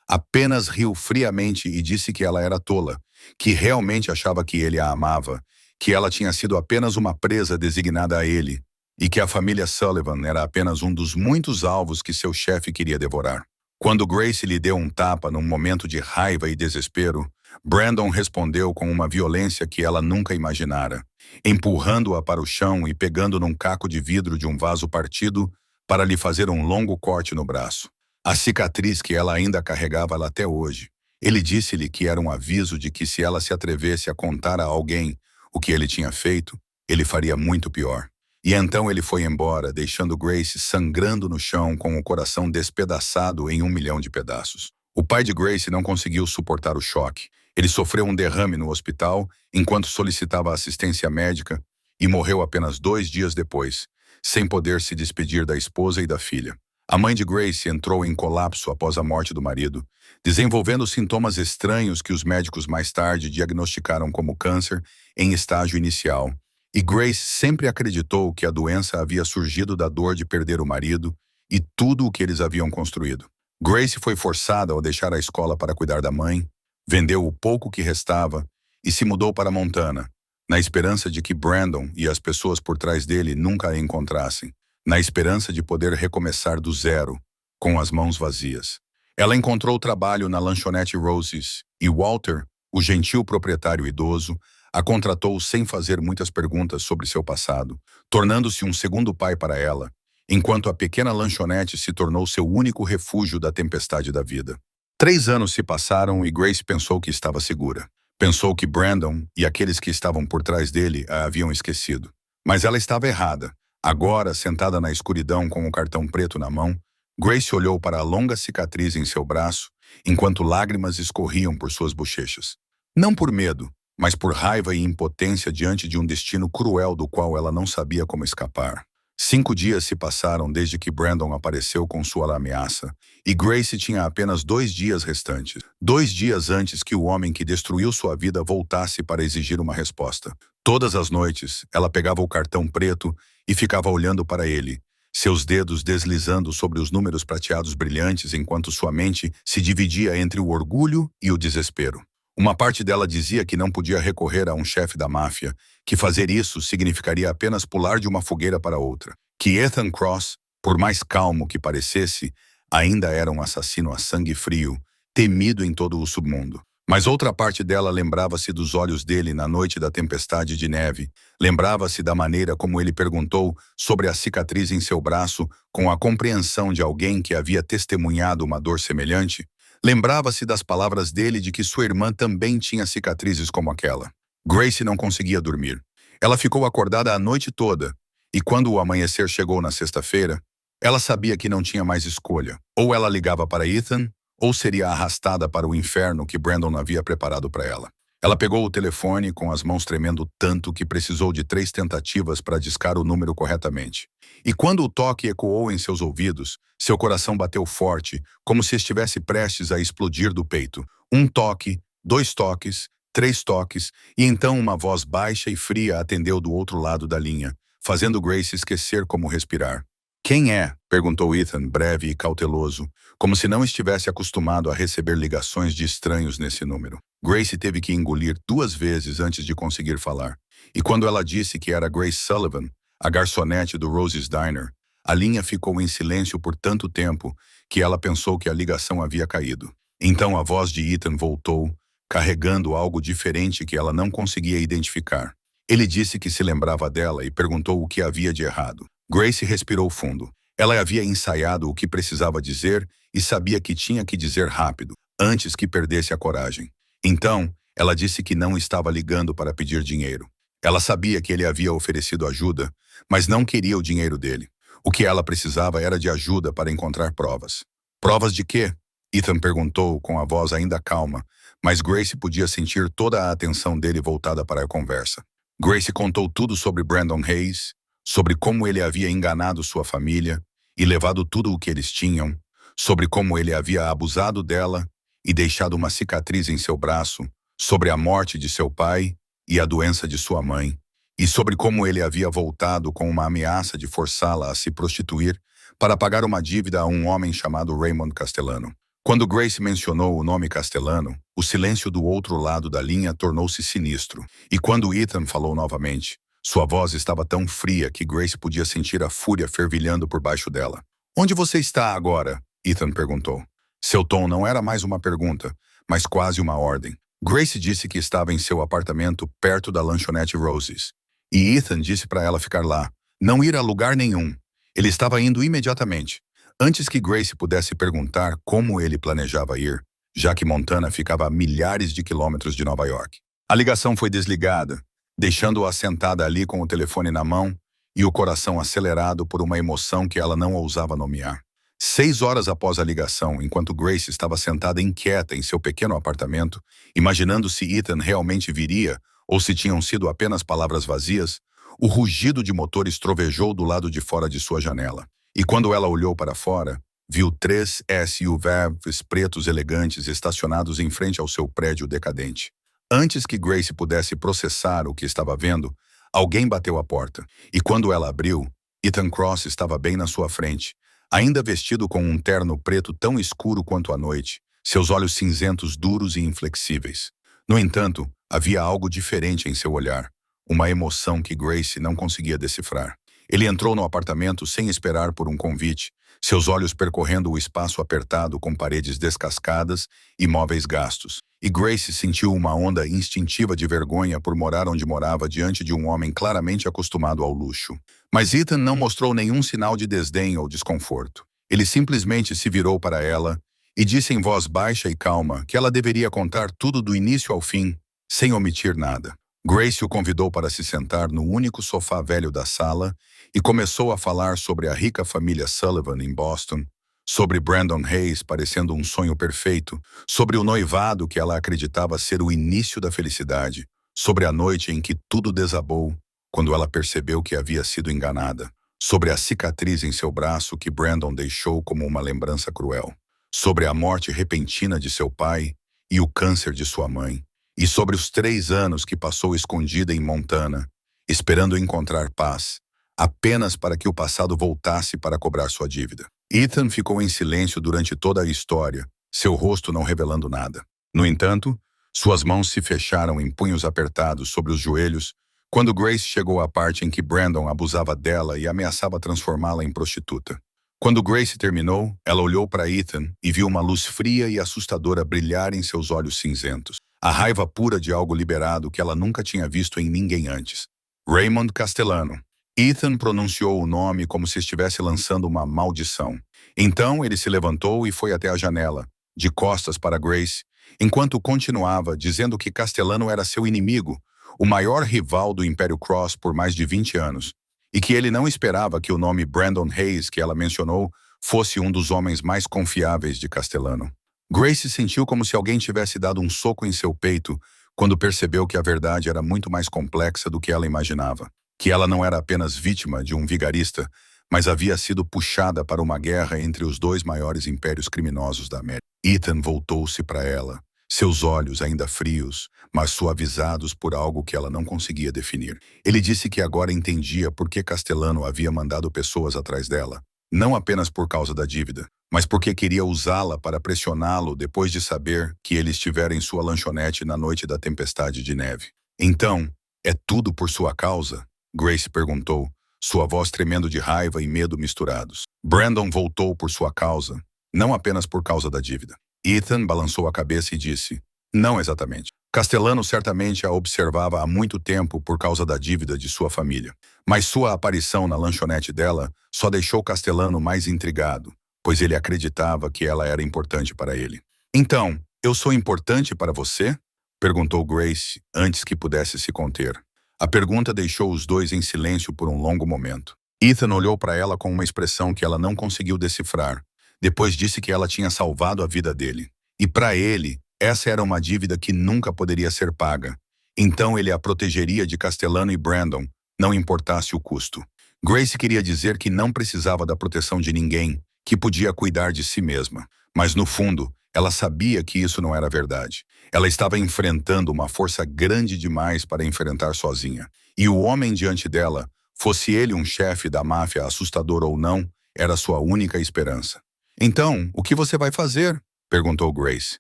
apenas riu friamente e disse que ela era tola, que realmente achava que ele a amava, que ela tinha sido apenas uma presa designada a ele, e que a família Sullivan era apenas um dos muitos alvos que seu chefe queria devorar. Quando Grace lhe deu um tapa num momento de raiva e desespero, Brandon respondeu com uma violência que ela nunca imaginara, empurrando-a para o chão e pegando num caco de vidro de um vaso partido para lhe fazer um longo corte no braço. A cicatriz que ela ainda carregava lá até hoje. Ele disse-lhe que era um aviso de que se ela se atrevesse a contar a alguém o que ele tinha feito, ele faria muito pior. E então ele foi embora, deixando Grace sangrando no chão com o coração despedaçado em 1 milhão de pedaços. O pai de Grace não conseguiu suportar o choque. Ele sofreu um derrame no hospital enquanto solicitava assistência médica e morreu apenas 2 dias depois, sem poder se despedir da esposa e da filha. A mãe de Grace entrou em colapso após a morte do marido, desenvolvendo sintomas estranhos que os médicos mais tarde diagnosticaram como câncer em estágio inicial. E Grace sempre acreditou que a doença havia surgido da dor de perder o marido e tudo o que eles haviam construído. Grace foi forçada a deixar a escola para cuidar da mãe, vendeu o pouco que restava e se mudou para Montana, na esperança de que Brandon e as pessoas por trás dele nunca a encontrassem, na esperança de poder recomeçar do zero, com as mãos vazias. Ela encontrou trabalho na lanchonete Roses e Walter, o gentil proprietário idoso, a contratou sem fazer muitas perguntas sobre seu passado, tornando-se um segundo pai para ela, enquanto a pequena lanchonete se tornou seu único refúgio da tempestade da vida. 3 anos se passaram e Grace pensou que estava segura. Pensou que Brandon e aqueles que estavam por trás dele a haviam esquecido. Mas ela estava errada. Agora, sentada na escuridão com o cartão preto na mão, Grace olhou para a longa cicatriz em seu braço, enquanto lágrimas escorriam por suas bochechas. Não por medo, mas por raiva e impotência diante de um destino cruel do qual ela não sabia como escapar. 5 dias se passaram desde que Brandon apareceu com sua ameaça, e Grace tinha apenas 2 dias restantes. 2 dias antes que o homem que destruiu sua vida voltasse para exigir uma resposta. Todas as noites, ela pegava o cartão preto e ficava olhando para ele, seus dedos deslizando sobre os números prateados brilhantes enquanto sua mente se dividia entre o orgulho e o desespero. Uma parte dela dizia que não podia recorrer a um chefe da máfia, que fazer isso significaria apenas pular de uma fogueira para outra, que Ethan Cross, por mais calmo que parecesse, ainda era um assassino a sangue frio, temido em todo o submundo. Mas outra parte dela lembrava-se dos olhos dele na noite da tempestade de neve, lembrava-se da maneira como ele perguntou sobre a cicatriz em seu braço com a compreensão de alguém que havia testemunhado uma dor semelhante. Lembrava-se das palavras dele de que sua irmã também tinha cicatrizes como aquela. Grace não conseguia dormir. Ela ficou acordada a noite toda, e quando o amanhecer chegou na sexta-feira, ela sabia que não tinha mais escolha. Ou ela ligava para Ethan, ou seria arrastada para o inferno que Brandon havia preparado para ela. Ela pegou o telefone com as mãos tremendo tanto que precisou de 3 tentativas para discar o número corretamente. E quando o toque ecoou em seus ouvidos, seu coração bateu forte, como se estivesse prestes a explodir do peito. 1 toque, 2 toques, 3 toques, e então uma voz baixa e fria atendeu do outro lado da linha, fazendo Grace esquecer como respirar. "Quem é?" perguntou Ethan, breve e cauteloso, como se não estivesse acostumado a receber ligações de estranhos nesse número. Grace teve que engolir 2 vezes antes de conseguir falar, e quando ela disse que era Grace Sullivan, a garçonete do Rose's Diner. A linha ficou em silêncio por tanto tempo que ela pensou que a ligação havia caído. Então a voz de Ethan voltou, carregando algo diferente que ela não conseguia identificar. Ele disse que se lembrava dela e perguntou o que havia de errado. Grace respirou fundo. Ela havia ensaiado o que precisava dizer e sabia que tinha que dizer rápido, antes que perdesse a coragem. Então, ela disse que não estava ligando para pedir dinheiro. Ela sabia que ele havia oferecido ajuda, mas não queria o dinheiro dele. O que ela precisava era de ajuda para encontrar provas. Provas de quê? Ethan perguntou com a voz ainda calma, mas Grace podia sentir toda a atenção dele voltada para a conversa. Grace contou tudo sobre Brandon Hayes, sobre como ele havia enganado sua família e levado tudo o que eles tinham, sobre como ele havia abusado dela e deixado uma cicatriz em seu braço, sobre a morte de seu pai e a doença de sua mãe, e sobre como ele havia voltado com uma ameaça de forçá-la a se prostituir para pagar uma dívida a um homem chamado Raymond Castellano. Quando Grace mencionou o nome Castellano, o silêncio do outro lado da linha tornou-se sinistro, e quando Ethan falou novamente, sua voz estava tão fria que Grace podia sentir a fúria fervilhando por baixo dela. "Onde você está agora?" Ethan perguntou. Seu tom não era mais uma pergunta, mas quase uma ordem. Grace disse que estava em seu apartamento perto da lanchonete Rose's. E Ethan disse para ela ficar lá, não ir a lugar nenhum. Ele estava indo imediatamente, antes que Grace pudesse perguntar como ele planejava ir, já que Montana ficava a milhares de quilômetros de Nova York. A ligação foi desligada, deixando-a sentada ali com o telefone na mão e o coração acelerado por uma emoção que ela não ousava nomear. 6 horas após a ligação, enquanto Grace estava sentada inquieta em seu pequeno apartamento, imaginando se Ethan realmente viria ou se tinham sido apenas palavras vazias, o rugido de motores trovejou do lado de fora de sua janela. E quando ela olhou para fora, viu 3 SUVs pretos elegantes estacionados em frente ao seu prédio decadente. Antes que Grace pudesse processar o que estava vendo, alguém bateu a porta. E quando ela abriu, Ethan Cross estava bem na sua frente, ainda vestido com um terno preto tão escuro quanto a noite, seus olhos cinzentos duros e inflexíveis. No entanto, havia algo diferente em seu olhar, uma emoção que Grace não conseguia decifrar. Ele entrou no apartamento sem esperar por um convite, seus olhos percorrendo o espaço apertado com paredes descascadas e móveis gastos. E Grace sentiu uma onda instintiva de vergonha por morar onde morava diante de um homem claramente acostumado ao luxo. Mas Ethan não mostrou nenhum sinal de desdém ou desconforto. Ele simplesmente se virou para ela e disse em voz baixa e calma que ela deveria contar tudo do início ao fim, sem omitir nada. Grace o convidou para se sentar no único sofá velho da sala e começou a falar sobre a rica família Sullivan em Boston, sobre Brandon Hayes parecendo um sonho perfeito, sobre o noivado que ela acreditava ser o início da felicidade, sobre a noite em que tudo desabou, quando ela percebeu que havia sido enganada, sobre a cicatriz em seu braço que Brandon deixou como uma lembrança cruel, sobre a morte repentina de seu pai e o câncer de sua mãe, e sobre os 3 anos que passou escondida em Montana, esperando encontrar paz, apenas para que o passado voltasse para cobrar sua dívida. Ethan ficou em silêncio durante toda a história, seu rosto não revelando nada. No entanto, suas mãos se fecharam em punhos apertados sobre os joelhos quando Grace chegou à parte em que Brandon abusava dela e ameaçava transformá-la em prostituta. Quando Grace terminou, ela olhou para Ethan e viu uma luz fria e assustadora brilhar em seus olhos cinzentos. A raiva pura de algo liberado que ela nunca tinha visto em ninguém antes. Raymond Castellano. Ethan pronunciou o nome como se estivesse lançando uma maldição. Então ele se levantou e foi até a janela, de costas para Grace, enquanto continuava dizendo que Castellano era seu inimigo, o maior rival do Império Cross por mais de 20 anos, e que ele não esperava que o nome Brandon Hayes que ela mencionou fosse um dos homens mais confiáveis de Castellano. Grace sentiu como se alguém tivesse dado um soco em seu peito quando percebeu que a verdade era muito mais complexa do que ela imaginava, que ela não era apenas vítima de um vigarista, mas havia sido puxada para uma guerra entre os 2 maiores impérios criminosos da América. Ethan voltou-se para ela, seus olhos ainda frios, mas suavizados por algo que ela não conseguia definir. Ele disse que agora entendia por que Castellano havia mandado pessoas atrás dela, não apenas por causa da dívida, mas porque queria usá-la para pressioná-lo depois de saber que ele estivera em sua lanchonete na noite da tempestade de neve. Então, é tudo por sua causa? Grace perguntou, sua voz tremendo de raiva e medo misturados. Brandon voltou por sua causa, não apenas por causa da dívida. Ethan balançou a cabeça e disse, não exatamente. Castellano certamente a observava há muito tempo por causa da dívida de sua família. Mas sua aparição na lanchonete dela só deixou Castellano mais intrigado, pois ele acreditava que ela era importante para ele. Então, eu sou importante para você? Perguntou Grace antes que pudesse se conter. A pergunta deixou os dois em silêncio por um longo momento. Ethan olhou para ela com uma expressão que ela não conseguiu decifrar. Depois disse que ela tinha salvado a vida dele. E para ele, essa era uma dívida que nunca poderia ser paga. Então ele a protegeria de Castellano e Brandon, não importasse o custo. Grace queria dizer que não precisava da proteção de ninguém, que podia cuidar de si mesma. Mas no fundo, ela sabia que isso não era verdade. Ela estava enfrentando uma força grande demais para enfrentar sozinha. E o homem diante dela, fosse ele um chefe da máfia assustador ou não, era sua única esperança. Então, o que você vai fazer? Perguntou Grace.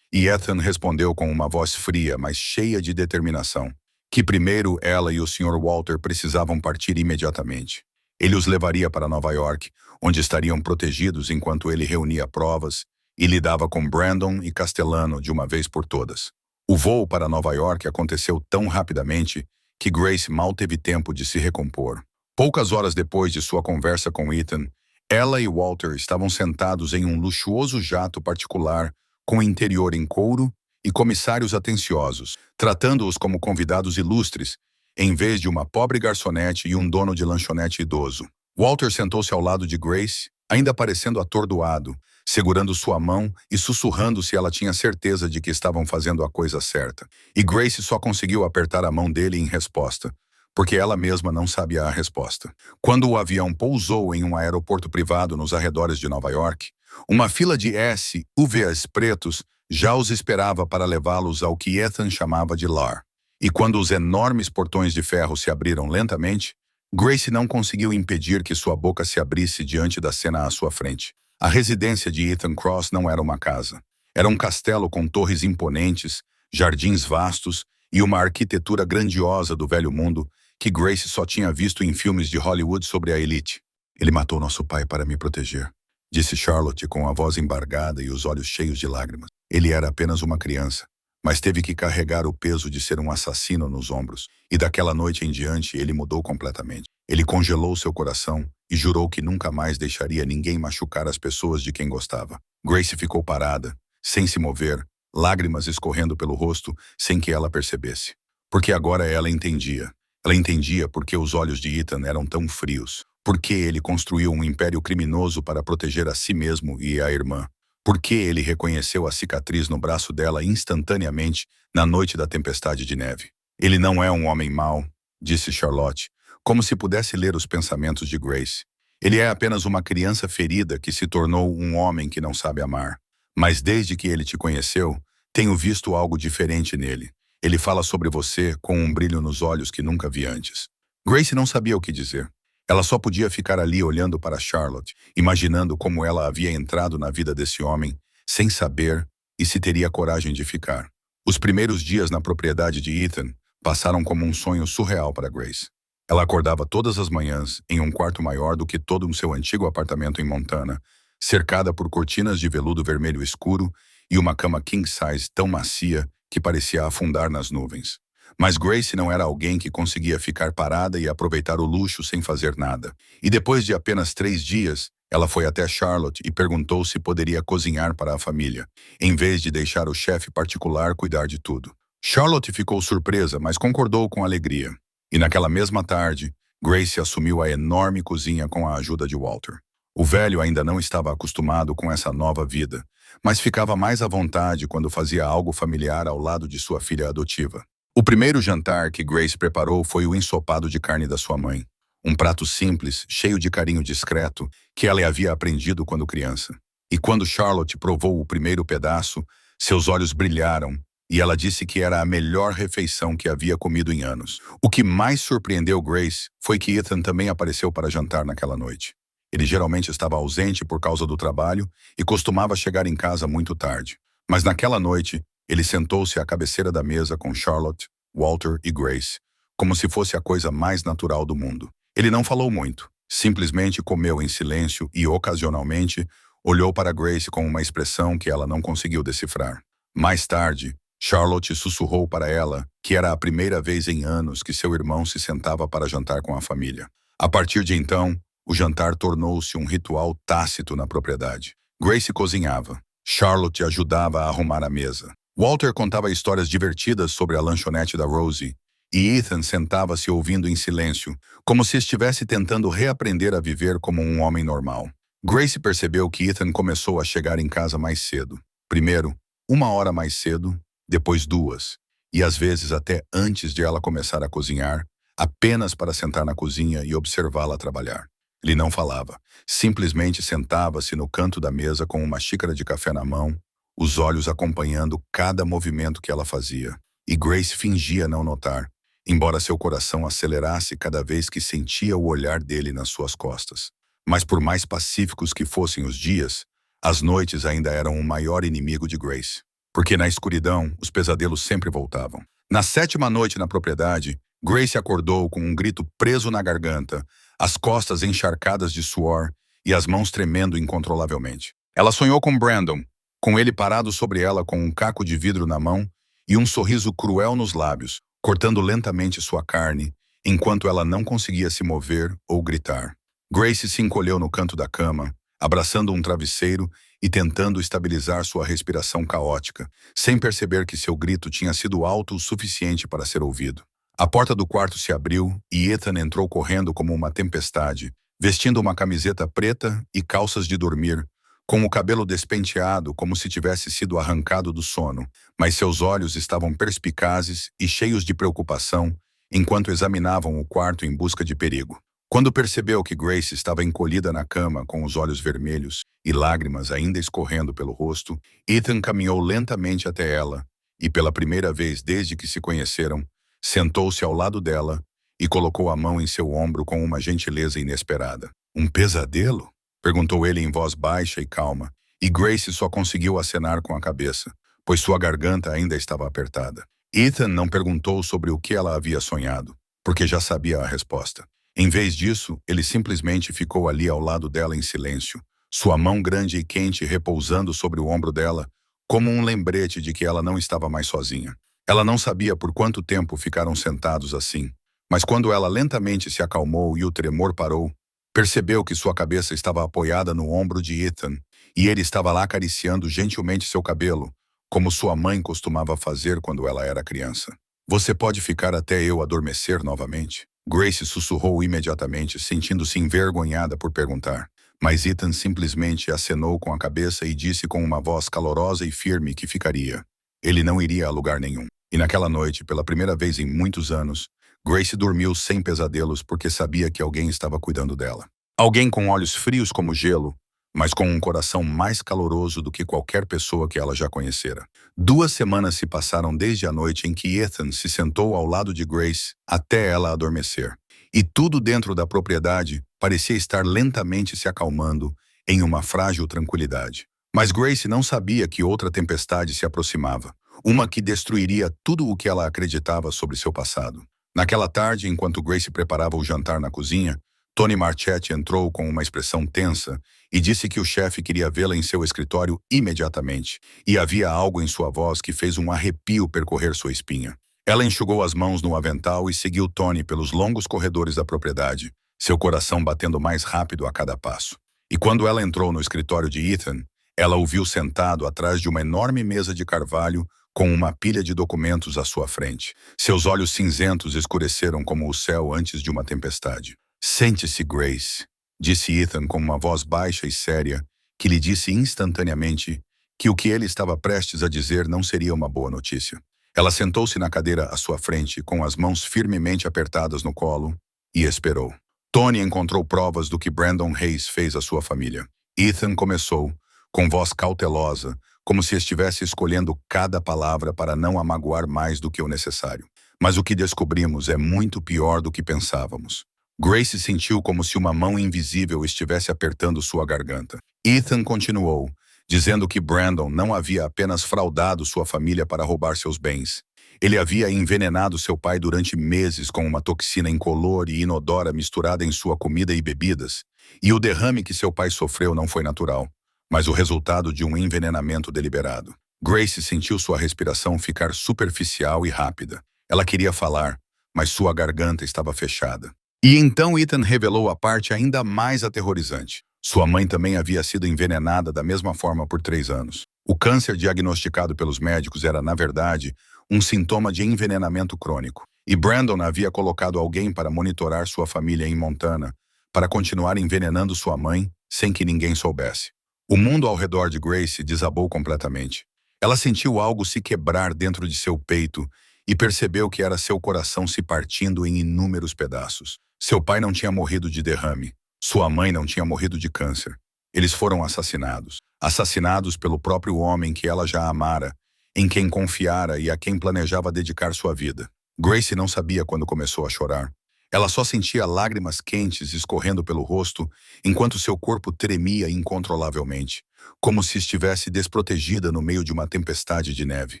E Ethan respondeu com uma voz fria, mas cheia de determinação, que primeiro ela e o Sr. Walter precisavam partir imediatamente. Ele os levaria para Nova York, onde estariam protegidos enquanto ele reunia provas e lidava com Brandon e Castellano de uma vez por todas. O voo para Nova York aconteceu tão rapidamente que Grace mal teve tempo de se recompor. Poucas horas depois de sua conversa com Ethan, ela e Walter estavam sentados em um luxuoso jato particular com interior em couro e comissários atenciosos, tratando-os como convidados ilustres, em vez de uma pobre garçonete e um dono de lanchonete idoso. Walter sentou-se ao lado de Grace, ainda parecendo atordoado, segurando sua mão e sussurrando se ela tinha certeza de que estavam fazendo a coisa certa. E Grace só conseguiu apertar a mão dele em resposta, porque ela mesma não sabia a resposta. Quando o avião pousou em um aeroporto privado nos arredores de Nova York, uma fila de SUVs pretos já os esperava para levá-los ao que Ethan chamava de lar. E quando os enormes portões de ferro se abriram lentamente, Grace não conseguiu impedir que sua boca se abrisse diante da cena à sua frente. A residência de Ethan Cross não era uma casa. Era um castelo com torres imponentes, jardins vastos e uma arquitetura grandiosa do velho mundo que Grace só tinha visto em filmes de Hollywood sobre a elite. Ele matou nosso pai para me proteger, disse Charlotte com a voz embargada e os olhos cheios de lágrimas. Ele era apenas uma criança, mas teve que carregar o peso de ser um assassino nos ombros. E daquela noite em diante ele mudou completamente. Ele congelou seu coração e jurou que nunca mais deixaria ninguém machucar as pessoas de quem gostava. Grace ficou parada, sem se mover, lágrimas escorrendo pelo rosto sem que ela percebesse. Porque agora ela entendia. Ela entendia por que os olhos de Ethan eram tão frios. Por que ele construiu um império criminoso para proteger a si mesmo e a irmã. Por que ele reconheceu a cicatriz no braço dela instantaneamente na noite da tempestade de neve. Ele não é um homem mau, disse Charlotte, como se pudesse ler os pensamentos de Grace. Ele é apenas uma criança ferida que se tornou um homem que não sabe amar. Mas desde que ele te conheceu, tenho visto algo diferente nele. Ele fala sobre você com um brilho nos olhos que nunca vi antes. Grace não sabia o que dizer. Ela só podia ficar ali olhando para Charlotte, imaginando como ela havia entrado na vida desse homem, sem saber e se teria coragem de ficar. Os primeiros dias na propriedade de Ethan passaram como um sonho surreal para Grace. Ela acordava todas as manhãs em um quarto maior do que todo o seu antigo apartamento em Montana, cercada por cortinas de veludo vermelho escuro e uma cama king size tão macia que parecia afundar nas nuvens. Mas Grace não era alguém que conseguia ficar parada e aproveitar o luxo sem fazer nada. E depois de apenas 3 dias, ela foi até Charlotte e perguntou se poderia cozinhar para a família, em vez de deixar o chefe particular cuidar de tudo. Charlotte ficou surpresa, mas concordou com alegria. E naquela mesma tarde, Grace assumiu a enorme cozinha com a ajuda de Walter. O velho ainda não estava acostumado com essa nova vida, mas ficava mais à vontade quando fazia algo familiar ao lado de sua filha adotiva. O primeiro jantar que Grace preparou foi o ensopado de carne da sua mãe. Um prato simples, cheio de carinho discreto, que ela havia aprendido quando criança. E quando Charlotte provou o primeiro pedaço, seus olhos brilharam, e ela disse que era a melhor refeição que havia comido em anos. O que mais surpreendeu Grace foi que Ethan também apareceu para jantar naquela noite. Ele geralmente estava ausente por causa do trabalho e costumava chegar em casa muito tarde. Mas naquela noite, ele sentou-se à cabeceira da mesa com Charlotte, Walter e Grace, como se fosse a coisa mais natural do mundo. Ele não falou muito, simplesmente comeu em silêncio e, ocasionalmente, olhou para Grace com uma expressão que ela não conseguiu decifrar. Mais tarde, Charlotte sussurrou para ela que era a primeira vez em anos que seu irmão se sentava para jantar com a família. A partir de então, o jantar tornou-se um ritual tácito na propriedade. Grace cozinhava. Charlotte ajudava a arrumar a mesa. Walter contava histórias divertidas sobre a lanchonete da Rosie, e Ethan sentava-se ouvindo em silêncio, como se estivesse tentando reaprender a viver como um homem normal. Grace percebeu que Ethan começou a chegar em casa mais cedo. Primeiro, 1 hora mais cedo, depois 2, e às vezes até antes de ela começar a cozinhar, apenas para sentar na cozinha e observá-la trabalhar. Ele não falava, simplesmente sentava-se no canto da mesa com uma xícara de café na mão, os olhos acompanhando cada movimento que ela fazia. E Grace fingia não notar, embora seu coração acelerasse cada vez que sentia o olhar dele nas suas costas. Mas por mais pacíficos que fossem os dias, as noites ainda eram o maior inimigo de Grace. Porque na escuridão, os pesadelos sempre voltavam. Na 7ª noite na propriedade, Grace acordou com um grito preso na garganta, as costas encharcadas de suor e as mãos tremendo incontrolavelmente. Ela sonhou com Brandon, com ele parado sobre ela com um caco de vidro na mão e um sorriso cruel nos lábios, cortando lentamente sua carne, enquanto ela não conseguia se mover ou gritar. Grace se encolheu no canto da cama, abraçando um travesseiro e tentando estabilizar sua respiração caótica, sem perceber que seu grito tinha sido alto o suficiente para ser ouvido. A porta do quarto se abriu e Ethan entrou correndo como uma tempestade, vestindo uma camiseta preta e calças de dormir, com o cabelo despenteado como se tivesse sido arrancado do sono, mas seus olhos estavam perspicazes e cheios de preocupação enquanto examinavam o quarto em busca de perigo. Quando percebeu que Grace estava encolhida na cama com os olhos vermelhos e lágrimas ainda escorrendo pelo rosto, Ethan caminhou lentamente até ela e, pela primeira vez desde que se conheceram, sentou-se ao lado dela e colocou a mão em seu ombro com uma gentileza inesperada. "Um pesadelo?" perguntou ele em voz baixa e calma, e Grace só conseguiu acenar com a cabeça, pois sua garganta ainda estava apertada. Ethan não perguntou sobre o que ela havia sonhado, porque já sabia a resposta. Em vez disso, ele simplesmente ficou ali ao lado dela em silêncio, sua mão grande e quente repousando sobre o ombro dela, como um lembrete de que ela não estava mais sozinha. Ela não sabia por quanto tempo ficaram sentados assim, mas quando ela lentamente se acalmou e o tremor parou, percebeu que sua cabeça estava apoiada no ombro de Ethan, e ele estava lá acariciando gentilmente seu cabelo, como sua mãe costumava fazer quando ela era criança. "Você pode ficar até eu adormecer novamente?" Grace sussurrou imediatamente, sentindo-se envergonhada por perguntar. Mas Ethan simplesmente acenou com a cabeça e disse com uma voz calorosa e firme que ficaria. Ele não iria a lugar nenhum. E naquela noite, pela primeira vez em muitos anos, Grace dormiu sem pesadelos porque sabia que alguém estava cuidando dela. Alguém com olhos frios como gelo, mas com um coração mais caloroso do que qualquer pessoa que ela já conhecera. 2 semanas se passaram desde a noite em que Ethan se sentou ao lado de Grace até ela adormecer. E tudo dentro da propriedade parecia estar lentamente se acalmando em uma frágil tranquilidade. Mas Grace não sabia que outra tempestade se aproximava, uma que destruiria tudo o que ela acreditava sobre seu passado. Naquela tarde, enquanto Grace preparava o jantar na cozinha, Tony Marchetti entrou com uma expressão tensa e disse que o chefe queria vê-la em seu escritório imediatamente, e havia algo em sua voz que fez um arrepio percorrer sua espinha. Ela enxugou as mãos no avental e seguiu Tony pelos longos corredores da propriedade, seu coração batendo mais rápido a cada passo. E quando ela entrou no escritório de Ethan, ela o viu sentado atrás de uma enorme mesa de carvalho com uma pilha de documentos à sua frente. Seus olhos cinzentos escureceram como o céu antes de uma tempestade. "Sente-se, Grace", disse Ethan com uma voz baixa e séria, que lhe disse instantaneamente que o que ele estava prestes a dizer não seria uma boa notícia. Ela sentou-se na cadeira à sua frente, com as mãos firmemente apertadas no colo, e esperou. Tony encontrou provas do que Brandon Hayes fez à sua família. Ethan começou, com voz cautelosa, como se estivesse escolhendo cada palavra para não a magoar mais do que o necessário. "Mas o que descobrimos é muito pior do que pensávamos." Grace sentiu como se uma mão invisível estivesse apertando sua garganta. Ethan continuou, dizendo que Brandon não havia apenas fraudado sua família para roubar seus bens. Ele havia envenenado seu pai durante meses com uma toxina incolor e inodora misturada em sua comida e bebidas, e o derrame que seu pai sofreu não foi natural, mas o resultado de um envenenamento deliberado. Grace sentiu sua respiração ficar superficial e rápida. Ela queria falar, mas sua garganta estava fechada. E então Ethan revelou a parte ainda mais aterrorizante. Sua mãe também havia sido envenenada da mesma forma por 3 anos. O câncer diagnosticado pelos médicos era, na verdade, um sintoma de envenenamento crônico. E Brandon havia colocado alguém para monitorar sua família em Montana, para continuar envenenando sua mãe sem que ninguém soubesse. O mundo ao redor de Grace desabou completamente. Ela sentiu algo se quebrar dentro de seu peito e percebeu que era seu coração se partindo em inúmeros pedaços. Seu pai não tinha morrido de derrame. Sua mãe não tinha morrido de câncer. Eles foram assassinados. Assassinados pelo próprio homem que ela já amara, em quem confiara e a quem planejava dedicar sua vida. Grace não sabia quando começou a chorar. Ela só sentia lágrimas quentes escorrendo pelo rosto, enquanto seu corpo tremia incontrolavelmente, como se estivesse desprotegida no meio de uma tempestade de neve.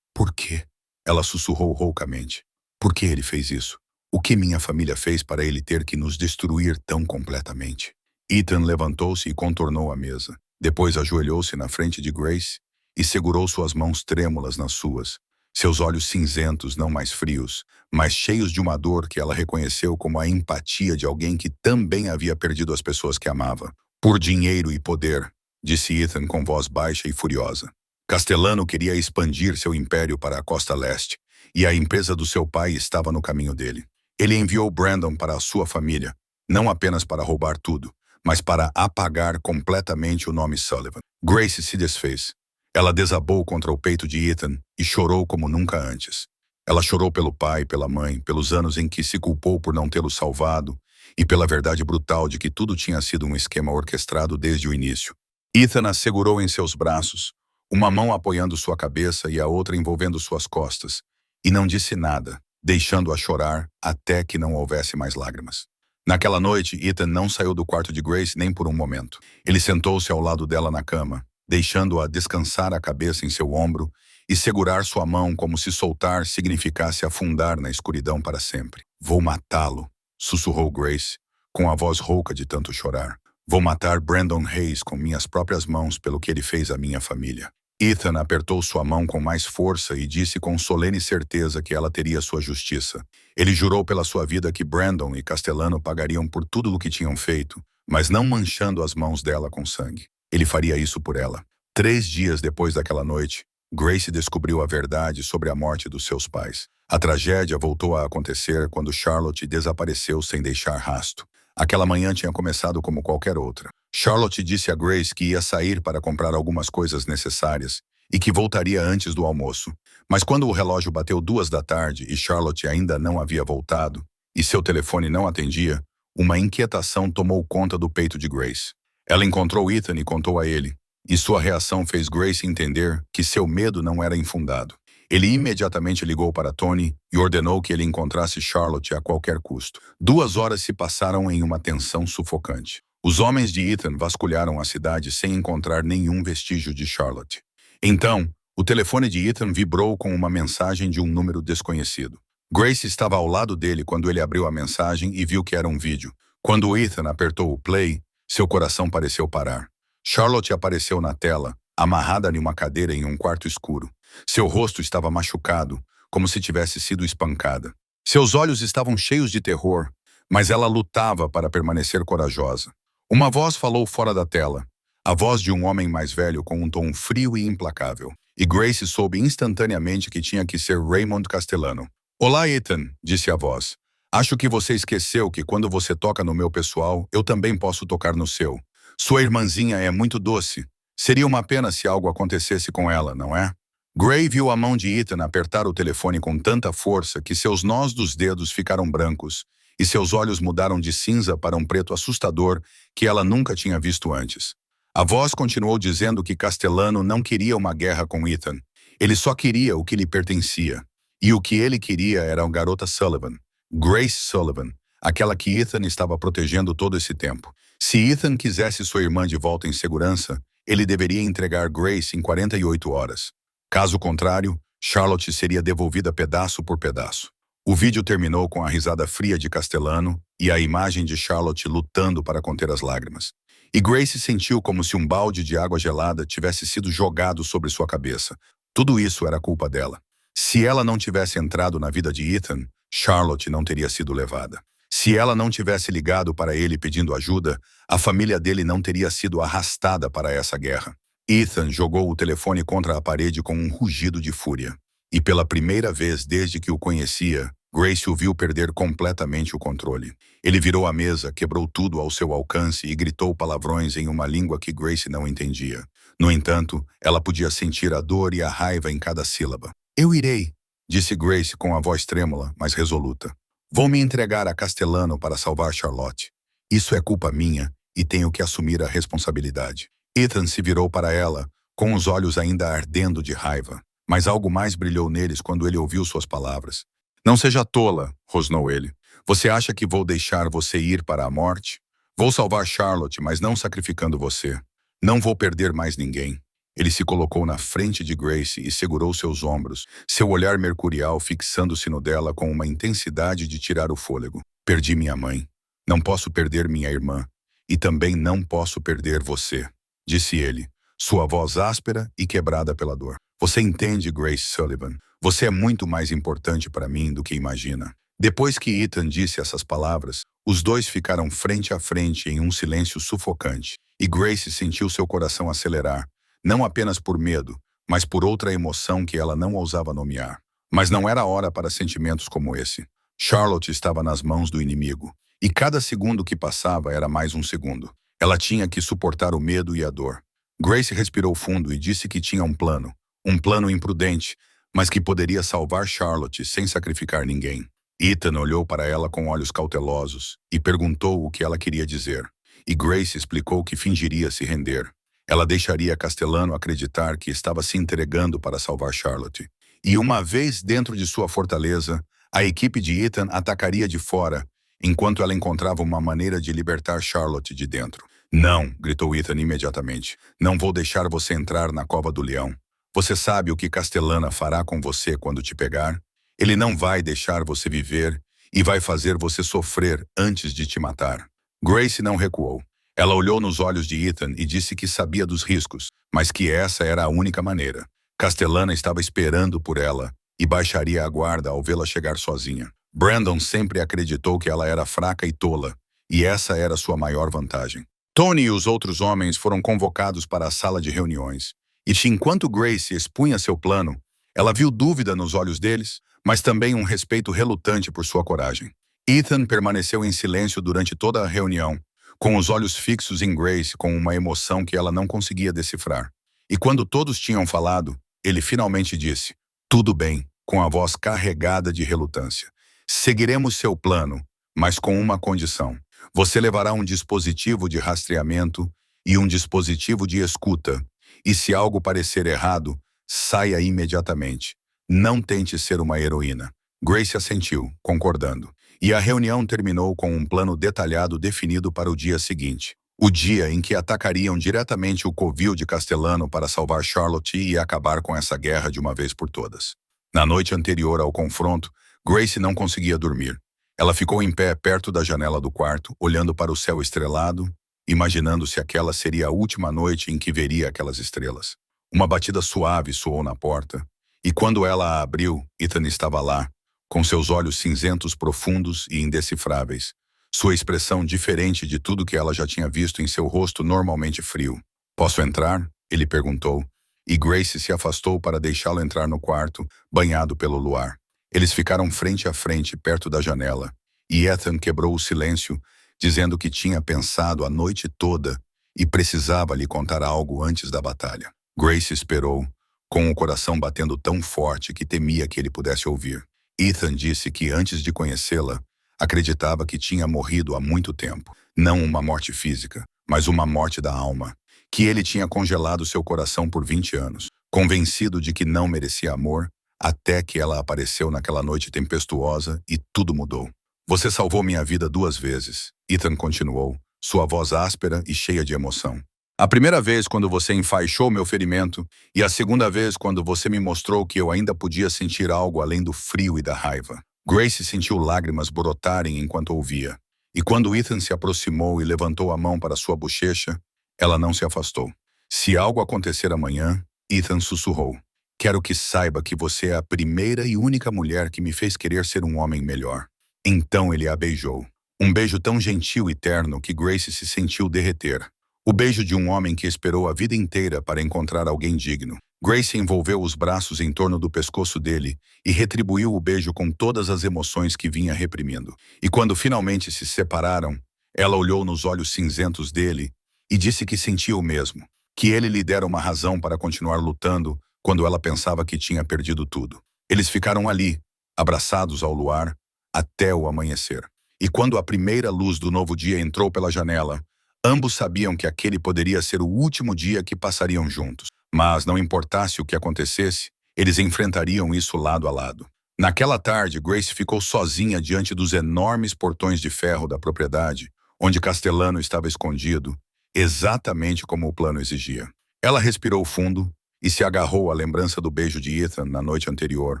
Por quê? Ela sussurrou roucamente. Por que ele fez isso? O que minha família fez para ele ter que nos destruir tão completamente? Ethan levantou-se e contornou a mesa. Depois ajoelhou-se na frente de Grace e segurou suas mãos trêmulas nas suas. Seus olhos cinzentos, não mais frios, mas cheios de uma dor que ela reconheceu como a empatia de alguém que também havia perdido as pessoas que amava. Por dinheiro e poder, disse Ethan com voz baixa e furiosa. Castellano queria expandir seu império para a costa leste, e a empresa do seu pai estava no caminho dele. Ele enviou Brandon para a sua família, não apenas para roubar tudo, mas para apagar completamente o nome Sullivan. Grace se desfez. Ela desabou contra o peito de Ethan e chorou como nunca antes. Ela chorou pelo pai, pela mãe, pelos anos em que se culpou por não tê-lo salvado e pela verdade brutal de que tudo tinha sido um esquema orquestrado desde o início. Ethan a segurou em seus braços, uma mão apoiando sua cabeça e a outra envolvendo suas costas, e não disse nada, deixando-a chorar até que não houvesse mais lágrimas. Naquela noite, Ethan não saiu do quarto de Grace nem por um momento. Ele sentou-se ao lado dela na cama, deixando-a descansar a cabeça em seu ombro e segurar sua mão como se soltar significasse afundar na escuridão para sempre. Vou matá-lo, sussurrou Grace, com a voz rouca de tanto chorar. Vou matar Brandon Hayes com minhas próprias mãos pelo que ele fez à minha família. Ethan apertou sua mão com mais força e disse com solene certeza que ela teria sua justiça. Ele jurou pela sua vida que Brandon e Castellano pagariam por tudo o que tinham feito, mas não manchando as mãos dela com sangue. Ele faria isso por ela. 3 dias depois daquela noite, Grace descobriu a verdade sobre a morte dos seus pais. A tragédia voltou a acontecer quando Charlotte desapareceu sem deixar rasto. Aquela manhã tinha começado como qualquer outra. Charlotte disse a Grace que ia sair para comprar algumas coisas necessárias e que voltaria antes do almoço. Mas quando o relógio bateu 2 da tarde e Charlotte ainda não havia voltado, e seu telefone não atendia, uma inquietação tomou conta do peito de Grace. Ela encontrou Ethan e contou a ele, e sua reação fez Grace entender que seu medo não era infundado. Ele imediatamente ligou para Tony e ordenou que ele encontrasse Charlotte a qualquer custo. 2 horas se passaram em uma tensão sufocante. Os homens de Ethan vasculharam a cidade sem encontrar nenhum vestígio de Charlotte. Então, o telefone de Ethan vibrou com uma mensagem de um número desconhecido. Grace estava ao lado dele quando ele abriu a mensagem e viu que era um vídeo. Quando Ethan apertou o play, seu coração pareceu parar. Charlotte apareceu na tela, amarrada em uma cadeira em um quarto escuro. Seu rosto estava machucado, como se tivesse sido espancada. Seus olhos estavam cheios de terror, mas ela lutava para permanecer corajosa. Uma voz falou fora da tela, a voz de um homem mais velho com um tom frio e implacável. E Grace soube instantaneamente que tinha que ser Raymond Castellano. Olá, Ethan, disse a voz. Acho que você esqueceu que quando você toca no meu pessoal, eu também posso tocar no seu. Sua irmãzinha é muito doce. Seria uma pena se algo acontecesse com ela, não é? Gray viu a mão de Ethan apertar o telefone com tanta força que seus nós dos dedos ficaram brancos e seus olhos mudaram de cinza para um preto assustador que ela nunca tinha visto antes. A voz continuou dizendo que Castellano não queria uma guerra com Ethan. Ele só queria o que lhe pertencia. E o que ele queria era a garota Sullivan, Grace Sullivan, aquela que Ethan estava protegendo todo esse tempo. Se Ethan quisesse sua irmã de volta em segurança, ele deveria entregar Grace em 48 horas. Caso contrário, Charlotte seria devolvida pedaço por pedaço. O vídeo terminou com a risada fria de Castellano e a imagem de Charlotte lutando para conter as lágrimas. E Grace sentiu como se um balde de água gelada tivesse sido jogado sobre sua cabeça. Tudo isso era culpa dela. Se ela não tivesse entrado na vida de Ethan, Charlotte não teria sido levada. Se ela não tivesse ligado para ele pedindo ajuda, a família dele não teria sido arrastada para essa guerra. Ethan jogou o telefone contra a parede com um rugido de fúria. E pela primeira vez desde que o conhecia, Grace o viu perder completamente o controle. Ele virou a mesa, quebrou tudo ao seu alcance e gritou palavrões em uma língua que Grace não entendia. No entanto, ela podia sentir a dor e a raiva em cada sílaba. "Eu irei", disse Grace com a voz trêmula, mas resoluta. "Vou me entregar a Castellano para salvar Charlotte. Isso é culpa minha e tenho que assumir a responsabilidade." Ethan se virou para ela, com os olhos ainda ardendo de raiva, mas algo mais brilhou neles quando ele ouviu suas palavras. "Não seja tola", rosnou ele. "Você acha que vou deixar você ir para a morte? Vou salvar Charlotte, mas não sacrificando você. Não vou perder mais ninguém." Ele se colocou na frente de Grace e segurou seus ombros, seu olhar mercurial fixando-se no dela com uma intensidade de tirar o fôlego. "Perdi minha mãe. Não posso perder minha irmã. E também não posso perder você", disse ele, sua voz áspera e quebrada pela dor. "Você entende, Grace Sullivan? Você é muito mais importante para mim do que imagina." Depois que Ethan disse essas palavras, os dois ficaram frente a frente em um silêncio sufocante, e Grace sentiu seu coração acelerar, não apenas por medo, mas por outra emoção que ela não ousava nomear. Mas não era hora para sentimentos como esse. Charlotte estava nas mãos do inimigo, e cada segundo que passava era mais um segundo. Ela tinha que suportar o medo e a dor. Grace respirou fundo e disse que tinha um plano imprudente, mas que poderia salvar Charlotte sem sacrificar ninguém. Ethan olhou para ela com olhos cautelosos e perguntou o que ela queria dizer. E Grace explicou que fingiria se render. Ela deixaria Castellano acreditar que estava se entregando para salvar Charlotte. E uma vez dentro de sua fortaleza, a equipe de Ethan atacaria de fora, enquanto ela encontrava uma maneira de libertar Charlotte de dentro. "Não", gritou Ethan imediatamente. "Não vou deixar você entrar na cova do leão. Você sabe o que Castellana fará com você quando te pegar? Ele não vai deixar você viver e vai fazer você sofrer antes de te matar." Grace não recuou. Ela olhou nos olhos de Ethan e disse que sabia dos riscos, mas que essa era a única maneira. Castellana estava esperando por ela e baixaria a guarda ao vê-la chegar sozinha. Brandon sempre acreditou que ela era fraca e tola, e essa era sua maior vantagem. Tony e os outros homens foram convocados para a sala de reuniões, e enquanto Grace expunha seu plano, ela viu dúvida nos olhos deles, mas também um respeito relutante por sua coragem. Ethan permaneceu em silêncio durante toda a reunião, com os olhos fixos em Grace com uma emoção que ela não conseguia decifrar. E quando todos tinham falado, ele finalmente disse, "Tudo bem", com a voz carregada de relutância. "Seguiremos seu plano, mas com uma condição. Você levará um dispositivo de rastreamento e um dispositivo de escuta, e se algo parecer errado, saia imediatamente. Não tente ser uma heroína." Grace assentiu, concordando. E a reunião terminou com um plano detalhado definido para o dia seguinte. O dia em que atacariam diretamente o covil de Castellano para salvar Charlotte e acabar com essa guerra de uma vez por todas. Na noite anterior ao confronto, Grace não conseguia dormir. Ela ficou em pé perto da janela do quarto, olhando para o céu estrelado, imaginando se aquela seria a última noite em que veria aquelas estrelas. Uma batida suave soou na porta, e quando ela a abriu, Ethan estava lá, com seus olhos cinzentos profundos e indecifráveis, sua expressão diferente de tudo que ela já tinha visto em seu rosto normalmente frio. "Posso entrar?" ele perguntou, e Grace se afastou para deixá-lo entrar no quarto, banhado pelo luar. Eles ficaram frente a frente, perto da janela, e Ethan quebrou o silêncio, dizendo que tinha pensado a noite toda e precisava lhe contar algo antes da batalha. Grace esperou, com o coração batendo tão forte que temia que ele pudesse ouvir. Ethan disse que antes de conhecê-la, acreditava que tinha morrido há muito tempo. Não uma morte física, mas uma morte da alma. Que ele tinha congelado seu coração por 20 anos, convencido de que não merecia amor, até que ela apareceu naquela noite tempestuosa e tudo mudou. "Você salvou minha vida 2 vezes", Ethan continuou, sua voz áspera e cheia de emoção. A primeira vez quando você enfaixou meu ferimento e a segunda vez quando você me mostrou que eu ainda podia sentir algo além do frio e da raiva. Grace sentiu lágrimas brotarem enquanto ouvia. E quando Ethan se aproximou e levantou a mão para sua bochecha, ela não se afastou. Se algo acontecer amanhã, Ethan sussurrou. Quero que saiba que você é a primeira e única mulher que me fez querer ser um homem melhor. Então ele a beijou. Um beijo tão gentil e terno que Grace se sentiu derreter. O beijo de um homem que esperou a vida inteira para encontrar alguém digno. Grace envolveu os braços em torno do pescoço dele e retribuiu o beijo com todas as emoções que vinha reprimindo. E quando finalmente se separaram, ela olhou nos olhos cinzentos dele e disse que sentia o mesmo, que ele lhe dera uma razão para continuar lutando quando ela pensava que tinha perdido tudo. Eles ficaram ali, abraçados ao luar, até o amanhecer. E quando a primeira luz do novo dia entrou pela janela, ambos sabiam que aquele poderia ser o último dia que passariam juntos. Mas, não importasse o que acontecesse, eles enfrentariam isso lado a lado. Naquela tarde, Grace ficou sozinha diante dos enormes portões de ferro da propriedade, onde Castellano estava escondido, exatamente como o plano exigia. Ela respirou fundo e se agarrou à lembrança do beijo de Ethan na noite anterior,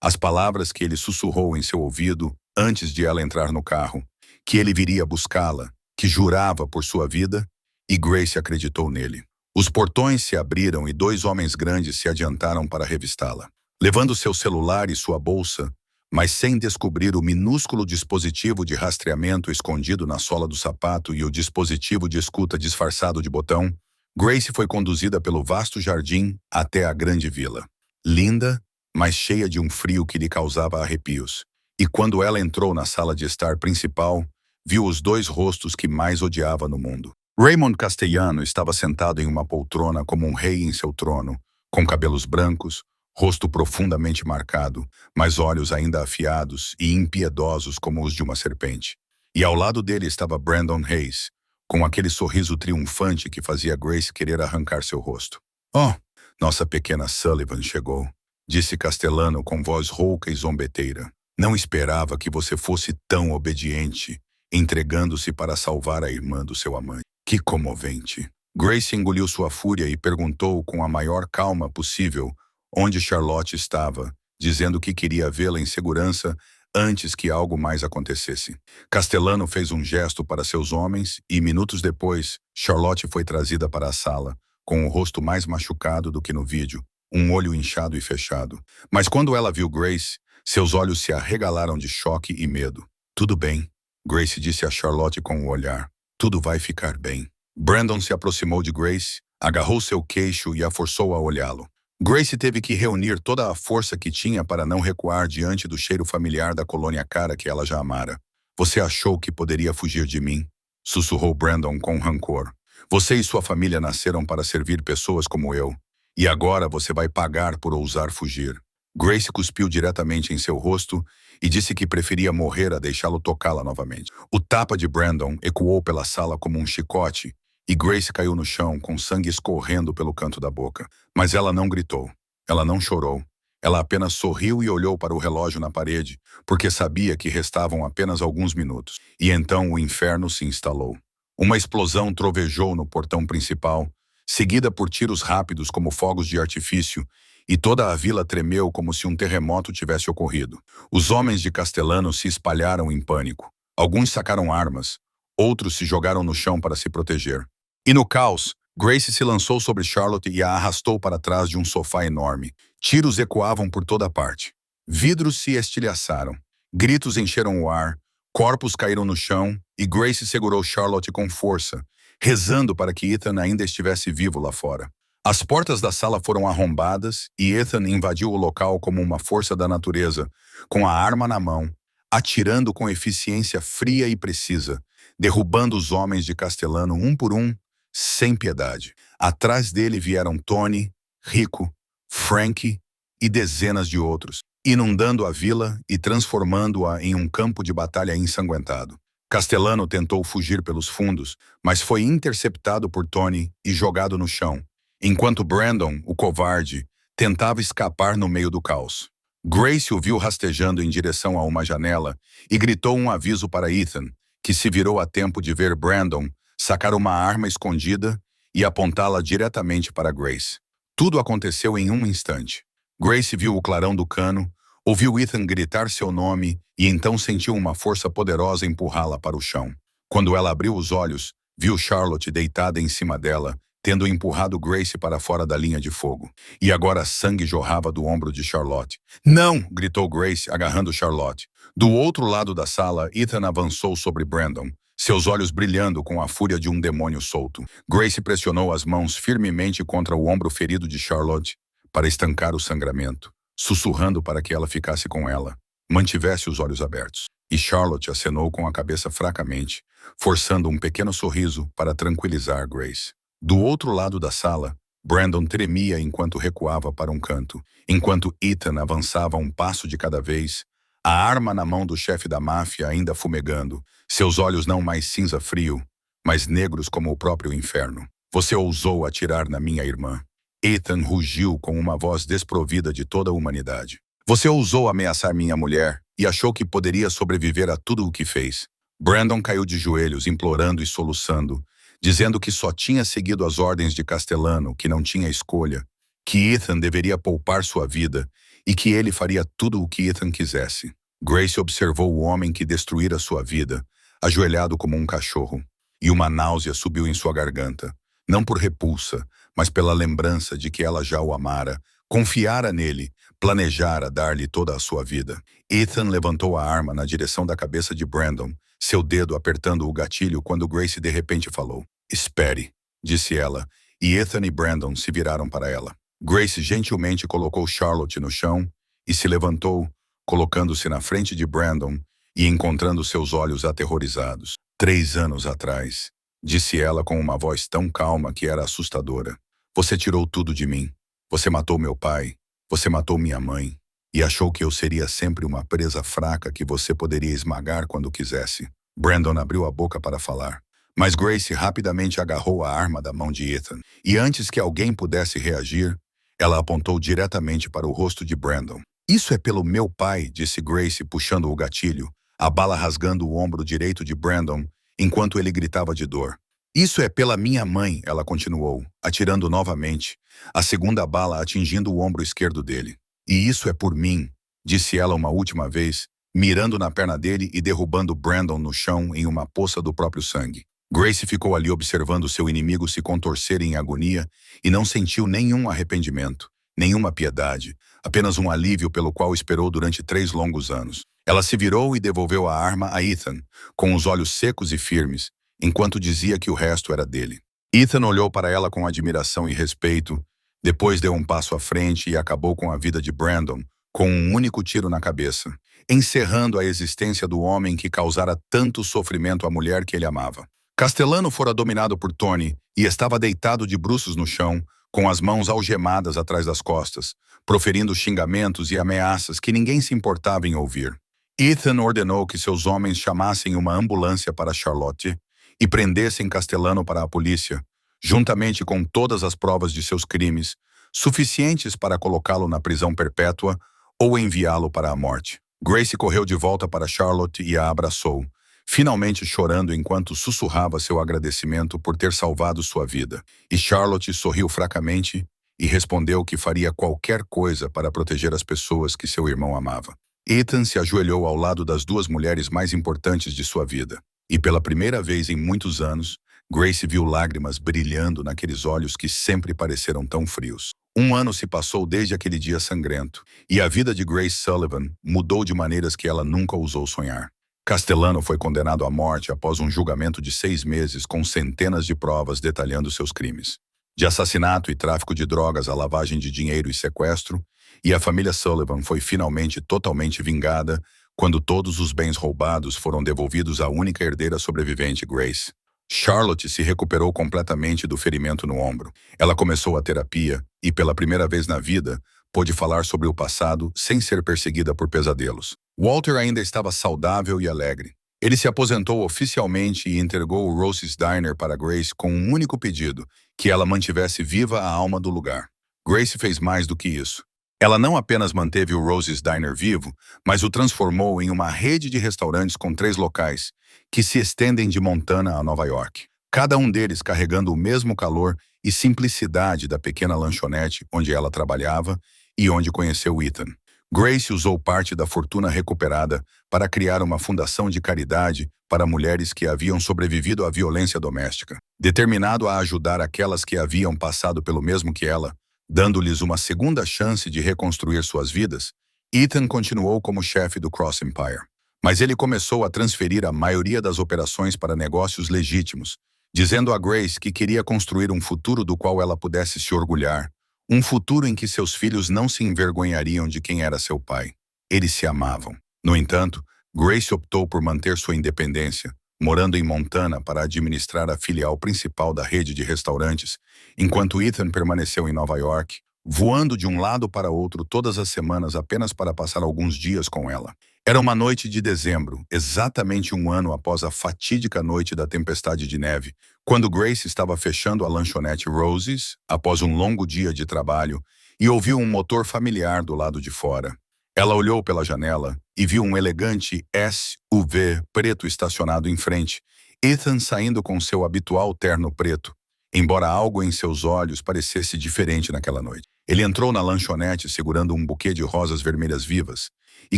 as palavras que ele sussurrou em seu ouvido antes de ela entrar no carro, que ele viria buscá-la, que jurava por sua vida, e Grace acreditou nele. Os portões se abriram e dois homens grandes se adiantaram para revistá-la. Levando seu celular e sua bolsa, mas sem descobrir o minúsculo dispositivo de rastreamento escondido na sola do sapato e o dispositivo de escuta disfarçado de botão, Grace foi conduzida pelo vasto jardim até a grande vila. Linda, mas cheia de um frio que lhe causava arrepios. E quando ela entrou na sala de estar principal, viu os dois rostos que mais odiava no mundo. Raymond Castellano estava sentado em uma poltrona como um rei em seu trono, com cabelos brancos, rosto profundamente marcado, mas olhos ainda afiados e impiedosos como os de uma serpente. E ao lado dele estava Brandon Hayes, com aquele sorriso triunfante que fazia Grace querer arrancar seu rosto. "Oh, nossa pequena Sullivan chegou", disse Castellano com voz rouca e zombeteira. "Não esperava que você fosse tão obediente, entregando-se para salvar a irmã do seu amante. Que comovente." Grace engoliu sua fúria e perguntou com a maior calma possível onde Charlotte estava, dizendo que queria vê-la em segurança antes que algo mais acontecesse. Castellano fez um gesto para seus homens e, minutos depois, Charlotte foi trazida para a sala, com o rosto mais machucado do que no vídeo, um olho inchado e fechado. Mas quando ela viu Grace, seus olhos se arregalaram de choque e medo. "Tudo bem", Grace disse a Charlotte com o olhar. "Tudo vai ficar bem." Brandon se aproximou de Grace, agarrou seu queixo e a forçou a olhá-lo. Grace teve que reunir toda a força que tinha para não recuar diante do cheiro familiar da colônia cara que ela já amara. "Você achou que poderia fugir de mim?" sussurrou Brandon com rancor. "Você e sua família nasceram para servir pessoas como eu. E agora você vai pagar por ousar fugir." Grace cuspiu diretamente em seu rosto e disse que preferia morrer a deixá-lo tocá-la novamente. O tapa de Brandon ecoou pela sala como um chicote e Grace caiu no chão com sangue escorrendo pelo canto da boca. Mas ela não gritou. Ela não chorou. Ela apenas sorriu e olhou para o relógio na parede, porque sabia que restavam apenas alguns minutos. E então o inferno se instalou. Uma explosão trovejou no portão principal, seguida por tiros rápidos como fogos de artifício, e toda a vila tremeu como se um terremoto tivesse ocorrido. Os homens de Castellano se espalharam em pânico. Alguns sacaram armas, outros se jogaram no chão para se proteger. E no caos, Grace se lançou sobre Charlotte e a arrastou para trás de um sofá enorme. Tiros ecoavam por toda parte. Vidros se estilhaçaram. Gritos encheram o ar, corpos caíram no chão e Grace segurou Charlotte com força, rezando para que Ethan ainda estivesse vivo lá fora. As portas da sala foram arrombadas e Ethan invadiu o local como uma força da natureza, com a arma na mão, atirando com eficiência fria e precisa, derrubando os homens de Castellano um por um, sem piedade. Atrás dele vieram Tony, Rico, Frank e dezenas de outros, inundando a vila e transformando-a em um campo de batalha ensanguentado. Castellano tentou fugir pelos fundos, mas foi interceptado por Tony e jogado no chão, enquanto Brandon, o covarde, tentava escapar no meio do caos. Grace o viu rastejando em direção a uma janela e gritou um aviso para Ethan, que se virou a tempo de ver Brandon sacar uma arma escondida e apontá-la diretamente para Grace. Tudo aconteceu em um instante. Grace viu o clarão do cano, ouviu Ethan gritar seu nome e então sentiu uma força poderosa empurrá-la para o chão. Quando ela abriu os olhos, viu Charlotte deitada em cima dela, tendo empurrado Grace para fora da linha de fogo. E agora sangue jorrava do ombro de Charlotte. "Não!" gritou Grace, agarrando Charlotte. Do outro lado da sala, Ethan avançou sobre Brandon, seus olhos brilhando com a fúria de um demônio solto. Grace pressionou as mãos firmemente contra o ombro ferido de Charlotte para estancar o sangramento, sussurrando para que ela ficasse com ela, mantivesse os olhos abertos. E Charlotte acenou com a cabeça fracamente, forçando um pequeno sorriso para tranquilizar Grace. Do outro lado da sala, Brandon tremia enquanto recuava para um canto, enquanto Ethan avançava um passo de cada vez, a arma na mão do chefe da máfia ainda fumegando, seus olhos não mais cinza frio, mas negros como o próprio inferno. "Você ousou atirar na minha irmã." Ethan rugiu com uma voz desprovida de toda a humanidade. "Você ousou ameaçar minha mulher e achou que poderia sobreviver a tudo o que fez." Brandon caiu de joelhos, implorando e soluçando, dizendo que só tinha seguido as ordens de Castellano, que não tinha escolha, que Ethan deveria poupar sua vida e que ele faria tudo o que Ethan quisesse. Grace observou o homem que destruíra sua vida, ajoelhado como um cachorro, e uma náusea subiu em sua garganta, não por repulsa, mas pela lembrança de que ela já o amara, confiara nele, planejara dar-lhe toda a sua vida. Ethan levantou a arma na direção da cabeça de Brandon, seu dedo apertando o gatilho quando Grace de repente falou. "Espere", disse ela, e Ethan e Brandon se viraram para ela. Grace gentilmente colocou Charlotte no chão e se levantou, colocando-se na frente de Brandon e encontrando seus olhos aterrorizados. "3 anos atrás", disse ela com uma voz tão calma que era assustadora. "Você tirou tudo de mim. Você matou meu pai. Você matou minha mãe. E achou que eu seria sempre uma presa fraca que você poderia esmagar quando quisesse." Brandon abriu a boca para falar, mas Grace rapidamente agarrou a arma da mão de Ethan. E antes que alguém pudesse reagir, ela apontou diretamente para o rosto de Brandon. "Isso é pelo meu pai", disse Grace puxando o gatilho, a bala rasgando o ombro direito de Brandon, enquanto ele gritava de dor. "Isso é pela minha mãe", ela continuou, atirando novamente, a segunda bala atingindo o ombro esquerdo dele. "E isso é por mim", disse ela uma última vez, mirando na perna dele e derrubando Brandon no chão em uma poça do próprio sangue. Grace ficou ali observando seu inimigo se contorcer em agonia e não sentiu nenhum arrependimento, nenhuma piedade, apenas um alívio pelo qual esperou durante 3 longos anos. Ela se virou e devolveu a arma a Ethan, com os olhos secos e firmes, enquanto dizia que o resto era dele. Ethan olhou para ela com admiração e respeito, depois deu um passo à frente e acabou com a vida de Brandon, com um único tiro na cabeça, encerrando a existência do homem que causara tanto sofrimento à mulher que ele amava. Castellano fora dominado por Tony e estava deitado de bruços no chão, com as mãos algemadas atrás das costas, proferindo xingamentos e ameaças que ninguém se importava em ouvir. Ethan ordenou que seus homens chamassem uma ambulância para Charlotte e prendessem Castellano para a polícia, juntamente com todas as provas de seus crimes, suficientes para colocá-lo na prisão perpétua ou enviá-lo para a morte. Grace correu de volta para Charlotte e a abraçou, finalmente chorando enquanto sussurrava seu agradecimento por ter salvado sua vida. E Charlotte sorriu fracamente e respondeu que faria qualquer coisa para proteger as pessoas que seu irmão amava. Ethan se ajoelhou ao lado das 2 mulheres mais importantes de sua vida. E pela primeira vez em muitos anos, Grace viu lágrimas brilhando naqueles olhos que sempre pareceram tão frios. 1 ano se passou desde aquele dia sangrento, e a vida de Grace Sullivan mudou de maneiras que ela nunca ousou sonhar. Castellano foi condenado à morte após um julgamento de 6 meses com centenas de provas detalhando seus crimes. De assassinato e tráfico de drogas a lavagem de dinheiro e sequestro, e a família Sullivan foi finalmente totalmente vingada quando todos os bens roubados foram devolvidos à única herdeira sobrevivente, Grace. Charlotte se recuperou completamente do ferimento no ombro. Ela começou a terapia e, pela primeira vez na vida, pôde falar sobre o passado sem ser perseguida por pesadelos. Walter ainda estava saudável e alegre. Ele se aposentou oficialmente e entregou o Rose's Diner para Grace com um único pedido, que ela mantivesse viva a alma do lugar. Grace fez mais do que isso. Ela não apenas manteve o Rose's Diner vivo, mas o transformou em uma rede de restaurantes com 3 locais, que se estendem de Montana a Nova York. cada um deles carregando o mesmo calor e simplicidade da pequena lanchonete onde ela trabalhava e onde conheceu Ethan. Grace usou parte da fortuna recuperada para criar uma fundação de caridade para mulheres que haviam sobrevivido à violência doméstica. Determinado a ajudar aquelas que haviam passado pelo mesmo que ela, dando-lhes uma segunda chance de reconstruir suas vidas, Ethan continuou como chefe do Cross Empire. Mas ele começou a transferir a maioria das operações para negócios legítimos, dizendo a Grace que queria construir um futuro do qual ela pudesse se orgulhar, um futuro em que seus filhos não se envergonhariam de quem era seu pai. Eles se amavam. No entanto, Grace optou por manter sua independência, morando em Montana para administrar a filial principal da rede de restaurantes, enquanto Ethan permaneceu em Nova York, voando de um lado para outro todas as semanas apenas para passar alguns dias com ela. Era uma noite de dezembro, exatamente um ano após a fatídica noite da tempestade de neve, quando Grace estava fechando a lanchonete Rosie's após um longo dia de trabalho e ouviu um motor familiar do lado de fora. Ela olhou pela janela e viu um elegante SUV preto estacionado em frente, Ethan saindo com seu habitual terno preto, embora algo em seus olhos parecesse diferente naquela noite. Ele entrou na lanchonete segurando um buquê de rosas vermelhas vivas, e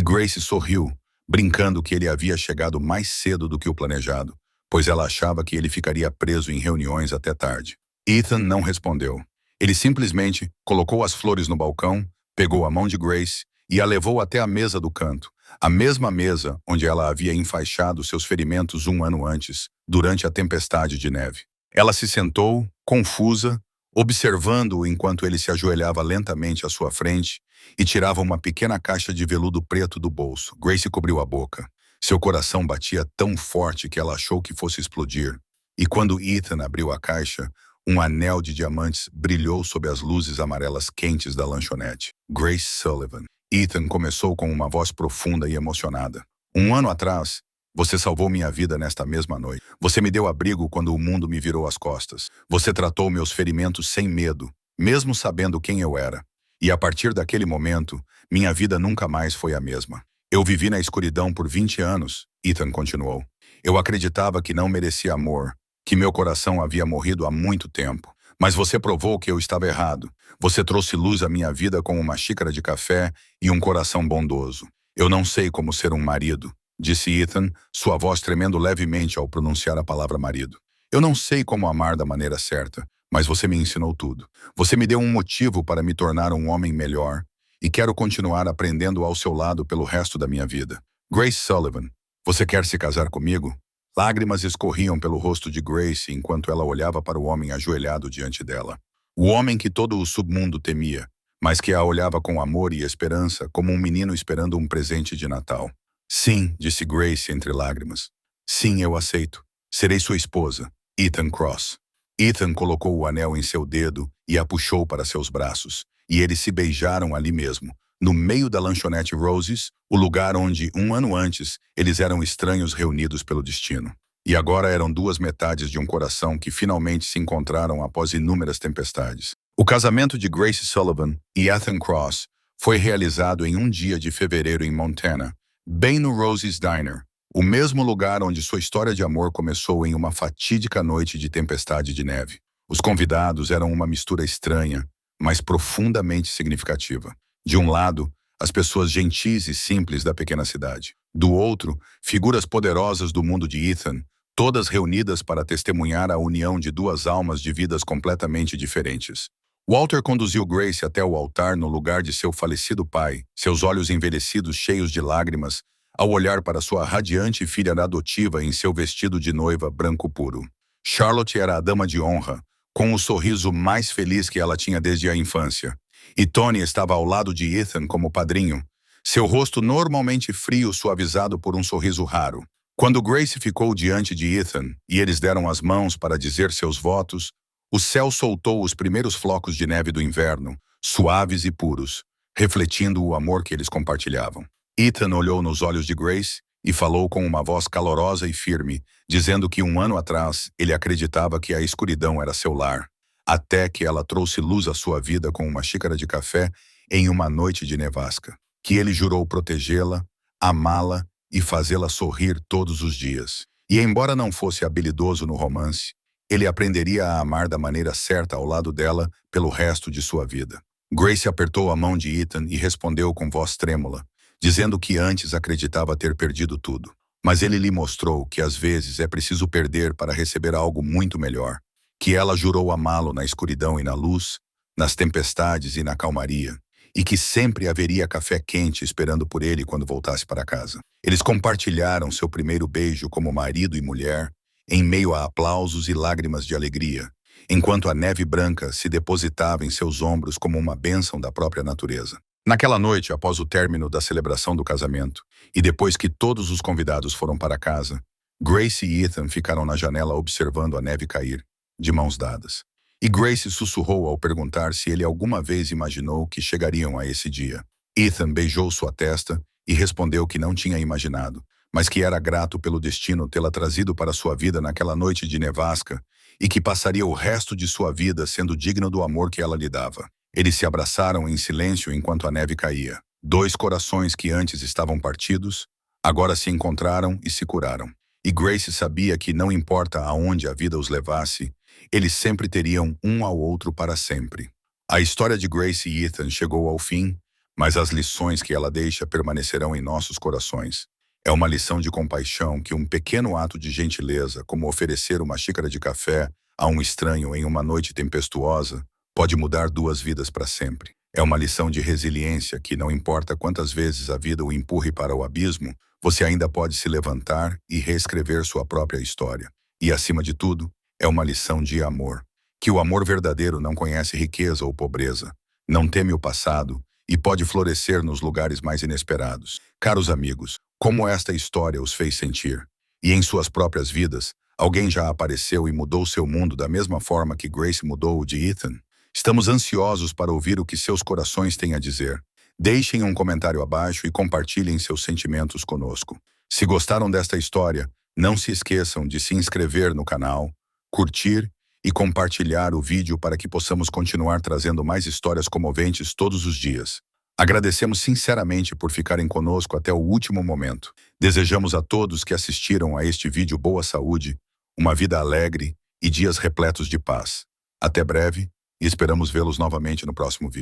Grace sorriu, brincando que ele havia chegado mais cedo do que o planejado, pois ela achava que ele ficaria preso em reuniões até tarde. Ethan não respondeu. Ele simplesmente colocou as flores no balcão, pegou a mão de Grace e a levou até a mesa do canto, a mesma mesa onde ela havia enfaixado seus ferimentos um ano antes, durante a tempestade de neve. Ela se sentou, confusa, observando-o enquanto ele se ajoelhava lentamente à sua frente e tirava uma pequena caixa de veludo preto do bolso. Grace cobriu a boca. Seu coração batia tão forte que ela achou que fosse explodir. E quando Ethan abriu a caixa, um anel de diamantes brilhou sob as luzes amarelas quentes da lanchonete. Grace Sullivan. Ethan começou com uma voz profunda e emocionada. Um ano atrás, você salvou minha vida nesta mesma noite. Você me deu abrigo quando o mundo me virou as costas. Você tratou meus ferimentos sem medo, mesmo sabendo quem eu era. E a partir daquele momento, minha vida nunca mais foi a mesma. Eu vivi na escuridão por 20 anos, Ethan continuou. Eu acreditava que não merecia amor, que meu coração havia morrido há muito tempo. Mas você provou que eu estava errado. Você trouxe luz à minha vida com uma xícara de café e um coração bondoso. Eu não sei como ser um marido, disse Ethan, sua voz tremendo levemente ao pronunciar a palavra marido. Eu não sei como amar da maneira certa, mas você me ensinou tudo. Você me deu um motivo para me tornar um homem melhor e quero continuar aprendendo ao seu lado pelo resto da minha vida. Grace Sullivan, você quer se casar comigo? Lágrimas escorriam pelo rosto de Grace enquanto ela olhava para o homem ajoelhado diante dela. O homem que todo o submundo temia, mas que a olhava com amor e esperança como um menino esperando um presente de Natal. Sim, disse Grace entre lágrimas. Sim, eu aceito. Serei sua esposa, Ethan Cross. Ethan colocou o anel em seu dedo e a puxou para seus braços, e eles se beijaram ali mesmo, no meio da lanchonete Rosie's, o lugar onde, um ano antes, eles eram estranhos reunidos pelo destino. E agora eram duas metades de um coração que finalmente se encontraram após inúmeras tempestades. O casamento de Grace Sullivan e Ethan Cross foi realizado em um dia de fevereiro em Montana, bem no Rosie's Diner, o mesmo lugar onde sua história de amor começou em uma fatídica noite de tempestade de neve. Os convidados eram uma mistura estranha, mas profundamente significativa. De um lado, as pessoas gentis e simples da pequena cidade. Do outro, figuras poderosas do mundo de Ethan, todas reunidas para testemunhar a união de duas almas de vidas completamente diferentes. Walter conduziu Grace até o altar no lugar de seu falecido pai, seus olhos envelhecidos cheios de lágrimas, ao olhar para sua radiante filha adotiva em seu vestido de noiva branco puro. Charlotte era a dama de honra, com o sorriso mais feliz que ela tinha desde a infância. E Tony estava ao lado de Ethan como padrinho, seu rosto normalmente frio suavizado por um sorriso raro. Quando Grace ficou diante de Ethan e eles deram as mãos para dizer seus votos, o céu soltou os primeiros flocos de neve do inverno, suaves e puros, refletindo o amor que eles compartilhavam. Ethan olhou nos olhos de Grace e falou com uma voz calorosa e firme, dizendo que um ano atrás ele acreditava que a escuridão era seu lar, até que ela trouxe luz à sua vida com uma xícara de café em uma noite de nevasca, que ele jurou protegê-la, amá-la e fazê-la sorrir todos os dias. E embora não fosse habilidoso no romance, ele aprenderia a amar da maneira certa ao lado dela pelo resto de sua vida. Grace apertou a mão de Ethan e respondeu com voz trêmula, dizendo que antes acreditava ter perdido tudo. Mas ele lhe mostrou que às vezes é preciso perder para receber algo muito melhor, que ela jurou amá-lo na escuridão e na luz, nas tempestades e na calmaria, e que sempre haveria café quente esperando por ele quando voltasse para casa. Eles compartilharam seu primeiro beijo como marido e mulher, em meio a aplausos e lágrimas de alegria, enquanto a neve branca se depositava em seus ombros como uma bênção da própria natureza. Naquela noite, após o término da celebração do casamento, e depois que todos os convidados foram para casa, Grace e Ethan ficaram na janela observando a neve cair, de mãos dadas. E Grace sussurrou ao perguntar se ele alguma vez imaginou que chegariam a esse dia. Ethan beijou sua testa e respondeu que não tinha imaginado, mas que era grato pelo destino tê-la trazido para sua vida naquela noite de nevasca e que passaria o resto de sua vida sendo digno do amor que ela lhe dava. Eles se abraçaram em silêncio enquanto a neve caía. Dois corações que antes estavam partidos, agora se encontraram e se curaram. E Grace sabia que não importa aonde a vida os levasse, eles sempre teriam um ao outro para sempre. A história de Grace e Ethan chegou ao fim, mas as lições que ela deixa permanecerão em nossos corações. É uma lição de compaixão que um pequeno ato de gentileza, como oferecer uma xícara de café a um estranho em uma noite tempestuosa, pode mudar duas vidas para sempre. É uma lição de resiliência que, não importa quantas vezes a vida o empurre para o abismo, você ainda pode se levantar e reescrever sua própria história. E, acima de tudo, é uma lição de amor, que o amor verdadeiro não conhece riqueza ou pobreza, não teme o passado e pode florescer nos lugares mais inesperados. Caros amigos, como esta história os fez sentir? E em suas próprias vidas, alguém já apareceu e mudou seu mundo da mesma forma que Grace mudou o de Ethan? Estamos ansiosos para ouvir o que seus corações têm a dizer. Deixem um comentário abaixo e compartilhem seus sentimentos conosco. Se gostaram desta história, não se esqueçam de se inscrever no canal, curtir e compartilhar o vídeo para que possamos continuar trazendo mais histórias comoventes todos os dias. Agradecemos sinceramente por ficarem conosco até o último momento. Desejamos a todos que assistiram a este vídeo boa saúde, uma vida alegre e dias repletos de paz. Até breve e esperamos vê-los novamente no próximo vídeo.